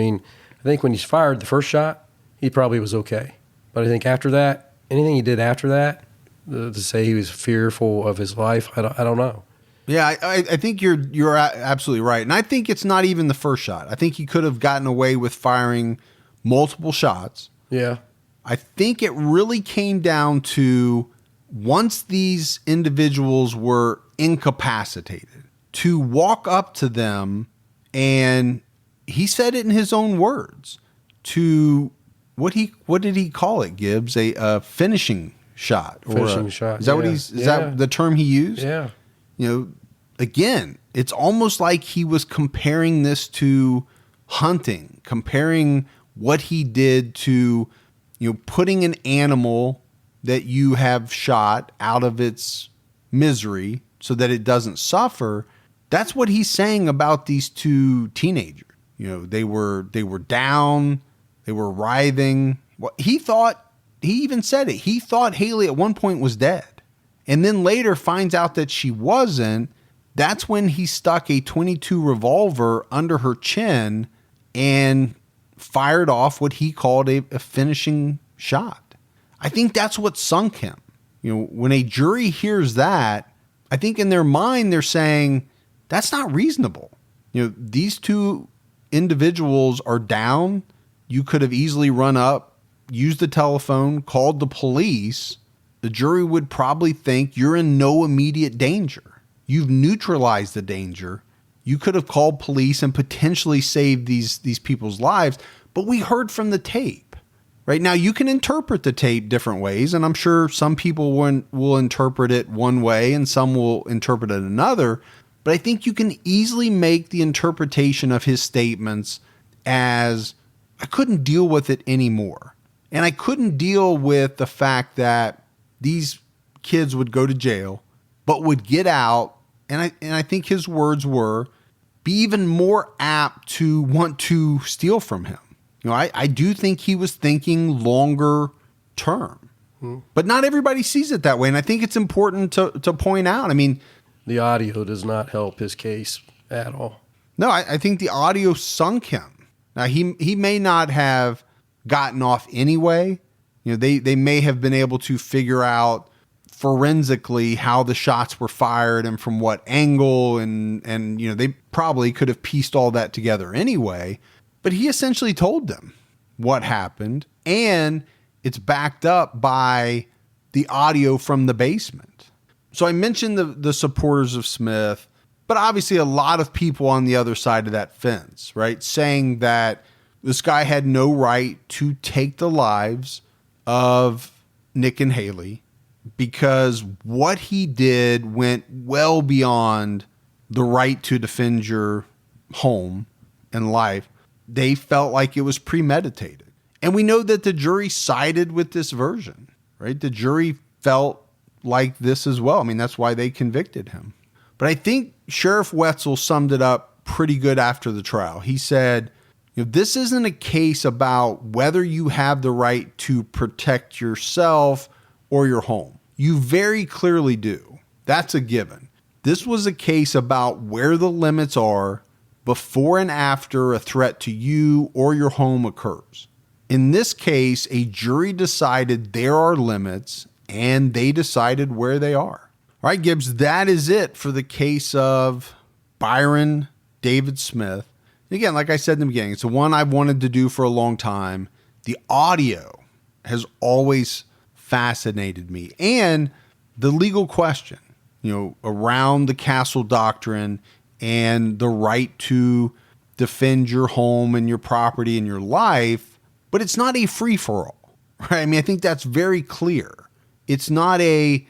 think when he's fired the first shot, he probably was okay. But I think after that, anything he did after that, to say he was fearful of his life, I don't know. Yeah, I think you're absolutely right. And I think it's not even the first shot. I think he could have gotten away with firing multiple shots. Yeah. I think it really came down to once these individuals were incapacitated, to walk up to them, and he said it in his own words, to what did he call it, Gibbs? A finishing shot. Finishing shot. Is that what is that the term he used? Yeah. Again, it's almost like he was comparing this to hunting, comparing what he did to, putting an animal that you have shot out of its misery so that it doesn't suffer. That's what he's saying about these two teenagers. They were down, they were writhing. Well, he even said it. He thought Hailee at one point was dead. And then later finds out that she wasn't. That's when he stuck a .22 revolver under her chin and fired off what he called a finishing shot. I think that's what sunk him. When a jury hears that, I think in their mind they're saying, that's not reasonable. These two individuals are down. You could have easily run up, used the telephone, called the police. The jury would probably think you're in no immediate danger. You've neutralized the danger. You could have called police and potentially saved these people's lives. But we heard from the tape. Right now, you can interpret the tape different ways, and I'm sure some people will interpret it one way and some will interpret it another. But I think you can easily make the interpretation of his statements as, I couldn't deal with it anymore. And I couldn't deal with the fact that these kids would go to jail, but would get out. And I think his words were, be even more apt to want to steal from him. I do think he was thinking longer term, but not everybody sees it that way. And I think it's important to point out. The audio does not help his case at all. No, I think the audio sunk him. Now, he may not have gotten off anyway. They may have been able to figure out forensically how the shots were fired and from what angle, and they probably could have pieced all that together anyway. But he essentially told them what happened, and it's backed up by the audio from the basement. So I mentioned the supporters of Smith, but obviously a lot of people on the other side of that fence, right? Saying that this guy had no right to take the lives of Nick and Hailee because what he did went well beyond the right to defend your home and life. They felt like it was premeditated. And we know that the jury sided with this version, right? The jury felt like this as well. That's why they convicted him. But I think Sheriff Wetzel summed it up pretty good after the trial. He said, this isn't a case about whether you have the right to protect yourself or your home. You very clearly do. That's a given. This was a case about where the limits are before and after a threat to you or your home occurs. In this case, a jury decided there are limits and they decided where they are. All right, Gibbs, that is it for the case of Byron David Smith. Again, like I said in the beginning, it's the one I've wanted to do for a long time. The audio has always fascinated me. And the legal question, around the castle doctrine and the right to defend your home and your property and your life, but it's not a free-for-all, right? I mean, I think that's very clear. It's not a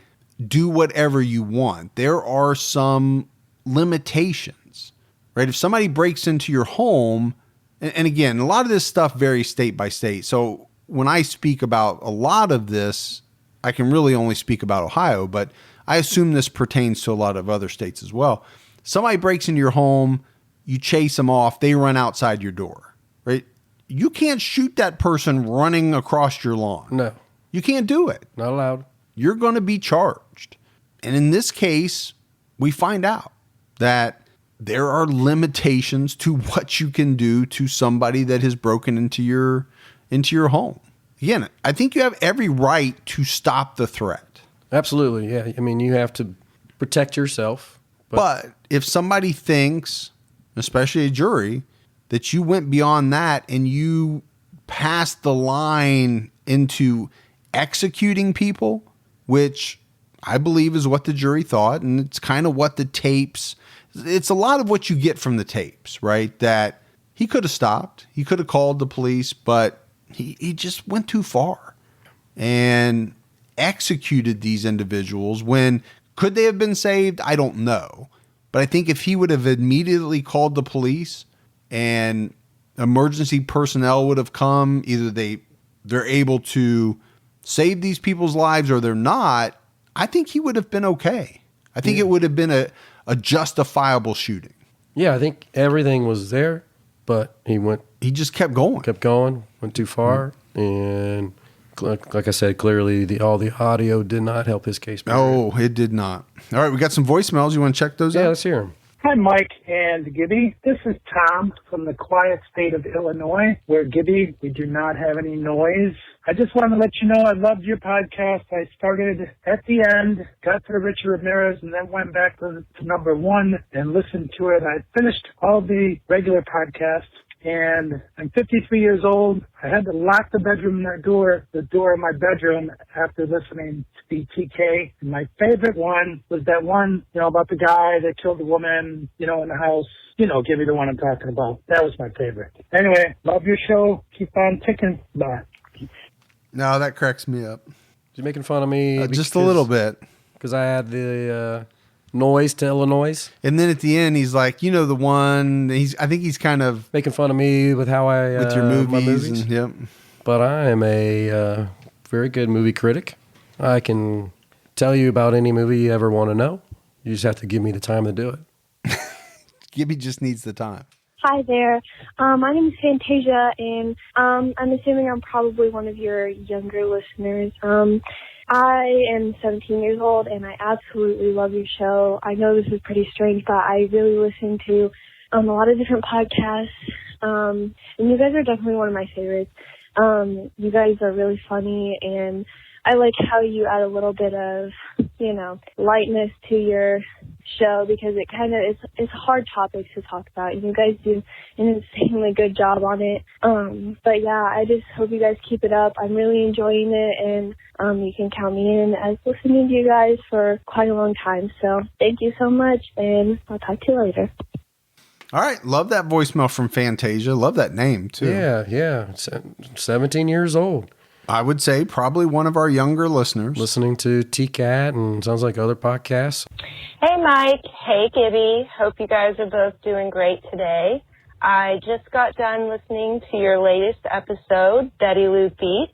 do whatever you want. There are some limitations, right? If somebody breaks into your home, and again, a lot of this stuff varies state by state. So when I speak about a lot of this, I can really only speak about Ohio, but I assume this pertains to a lot of other states as well. Somebody breaks into your home, you chase them off, they run outside your door, right? You can't shoot that person running across your lawn. No. You can't do it. Not allowed. You're going to be charged. And in this case, we find out that there are limitations to what you can do to somebody that has broken into your home. Again, I think you have every right to stop the threat. Absolutely, yeah. I mean, you have to protect yourself. But if somebody thinks, especially a jury, that you went beyond that and you passed the line into executing people, which I believe is what the jury thought, and it's kind of what the tapes, it's a lot of what you get from the tapes, right? That he could have stopped, he could have called the police, but he just went too far and executed these individuals when could they have been saved? I don't know. But I think if he would have immediately called the police and emergency personnel would have come, either they're able to save these people's lives or they're not, I think he would have been okay. I think it would have been a justifiable shooting. Yeah, I think everything was there, but he just kept going. Went too far, and like I said, clearly all the audio did not help his case. No, it did not. All right, we got some voicemails. You want to check those out? Yeah, let's hear them. Hi, Mike and Gibby. This is Tom from the quiet state of Illinois, where, Gibby, we do not have any noise. I just want to let you know I loved your podcast. I started at the end, got to Richard Ramirez, and then went back to number one and listened to it. I finished all the regular podcasts, and I'm 53 years old. I had to lock the door of my bedroom after listening to the TK. And my favorite one was that one, about the guy that killed the woman, in the house. Gibby, the one I'm talking about. That was my favorite. Anyway, love your show. Keep on ticking. Bye. No, that cracks me up. You making fun of me? Just a little bit. Because I had the noise to Illinois. And then at the end, he's like, the one, I think he's kind of making fun of me with how with your movies. My movies. Yep. But I am a very good movie critic. I can tell you about any movie you ever want to know. You just have to give me the time to do it. Gibby just needs the time. Hi there. My name is Fantasia, and I'm assuming I'm probably one of your younger listeners. I am 17 years old, and I absolutely love your show. I know this is pretty strange, but I really listen to a lot of different podcasts, and you guys are definitely one of my favorites. You guys are really funny, and I like how you add a little bit of, lightness to your show because it kind of it's hard topics to talk about. You guys do an insanely good job on it. But yeah, I just hope you guys keep it up. I'm really enjoying it, and you can count me in as listening to you guys for quite a long time. So thank you so much, and I'll talk to you later. All right. Love that voicemail from Fantasia. Love that name too. Yeah. 17 years old. I would say probably one of our younger listeners. Listening to TCAT and sounds like other podcasts. Hey, Mike. Hey, Gibby. Hope you guys are both doing great today. I just got done listening to your latest episode, Betty Lou Beats.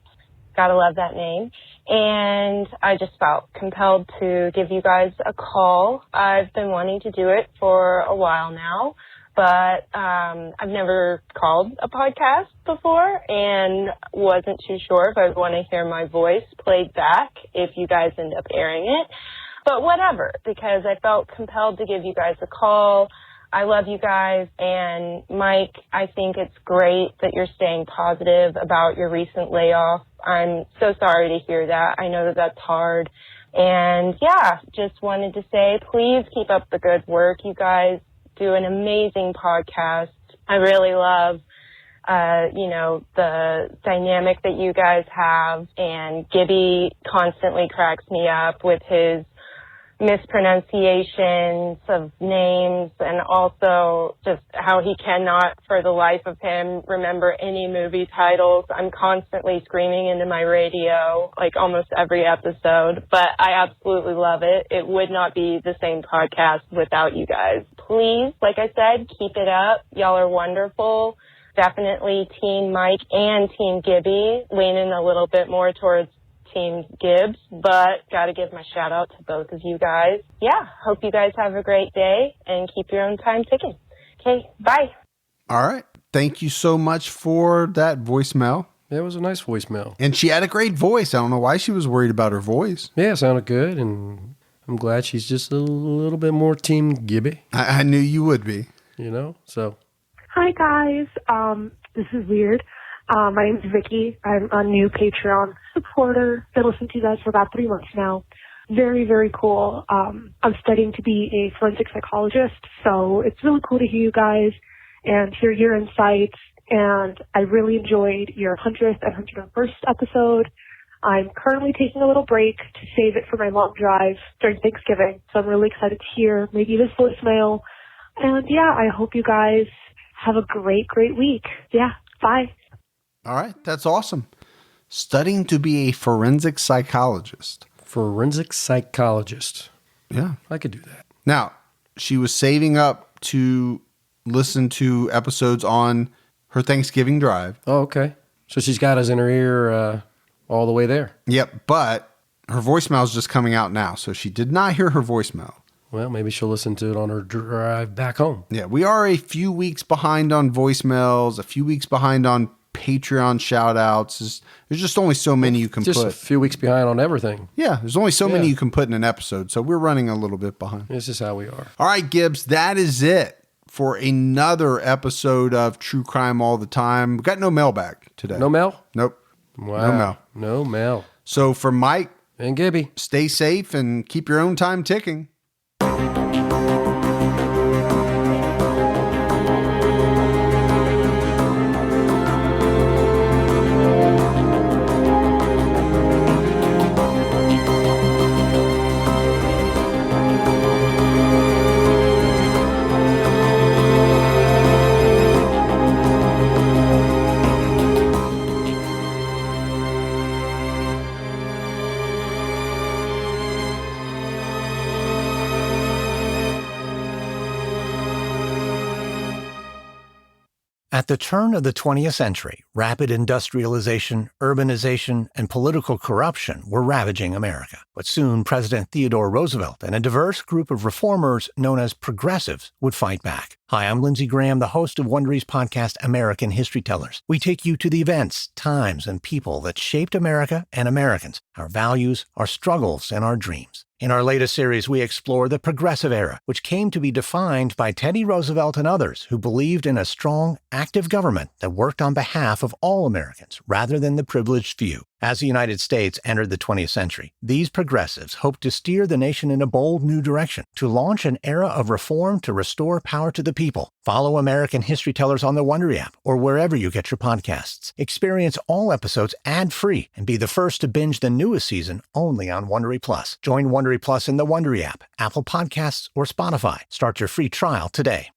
Gotta love that name. And I just felt compelled to give you guys a call. I've been wanting to do it for a while now, but I've never called a podcast before and wasn't too sure if I'd want to hear my voice played back if you guys end up airing it. But whatever, because I felt compelled to give you guys a call. I love you guys. And Mike, I think it's great that you're staying positive about your recent layoff. I'm so sorry to hear that. I know that that's hard. And yeah, just wanted to say, please keep up the good work. You guys do an amazing podcast. I really love the dynamic that you guys have, and Gibby constantly cracks me up with his mispronunciations of names, and also just how he cannot, for the life of him, remember any movie titles. I'm constantly screaming into my radio, like almost every episode, but I absolutely love it. It would not be the same podcast without you guys. Please, like I said, keep it up. Y'all are wonderful. Definitely Team Mike and Team Gibby, leaning a little bit more towards Team Gibbs, but got to give my shout out to both of you guys. Yeah, hope you guys have a great day and keep your own time ticking. Okay, bye. All right. Thank you so much for that voicemail. Yeah, it was a nice voicemail. And she had a great voice. I don't know why she was worried about her voice. Yeah, it sounded good, and I'm glad she's just a little bit more Team Gibby. I knew you would be. So. Hi, guys. This is weird. My name's Vicky. I'm a new Patreon supporter. Been listening to you guys for about 3 months now. Very, very cool. I'm studying to be a forensic psychologist, so it's really cool to hear you guys and hear your insights. And I really enjoyed your 100th and 101st episode. I'm currently taking a little break to save it for my long drive during Thanksgiving, so I'm really excited to hear maybe this voicemail. And yeah, I hope you guys have a great, great week. Yeah, bye. All right, that's awesome. Studying to be a forensic psychologist. Forensic psychologist. Yeah. I could do that. Now, she was saving up to listen to episodes on her Thanksgiving drive. Oh, okay. So she's got us in her ear all the way there. Yep, but her voicemail is just coming out now, so she did not hear her voicemail. Well, maybe she'll listen to it on her drive back home. Yeah, we are a few weeks behind on voicemails, a few weeks behind on Patreon shout-outs. There's just only so many you can put. Just a few weeks behind on everything. Yeah, there's only so many you can put in an episode, so we're running a little bit behind. This is how we are. All right, Gibbs, that is it for another episode of True Crime All the Time. We got no mailbag today. No mail? Nope. Wow. No mail. No mail. So for Mike and Gibby, stay safe and keep your own time ticking. At the turn of the 20th century, rapid industrialization, urbanization, and political corruption were ravaging America. But soon, President Theodore Roosevelt and a diverse group of reformers known as progressives would fight back. Hi, I'm Lindsey Graham, the host of Wondery's podcast, American History Tellers. We take you to the events, times, and people that shaped America and Americans, our values, our struggles, and our dreams. In our latest series, we explore the Progressive Era, which came to be defined by Teddy Roosevelt and others who believed in a strong, active government that worked on behalf of all Americans rather than the privileged few. As the United States entered the 20th century, these progressives hoped to steer the nation in a bold new direction, to launch an era of reform to restore power to the people. Follow American History Tellers on the Wondery app or wherever you get your podcasts. Experience all episodes ad-free and be the first to binge the newest season only on Wondery Plus. Join Wondery Plus in the Wondery app, Apple Podcasts, or Spotify. Start your free trial today.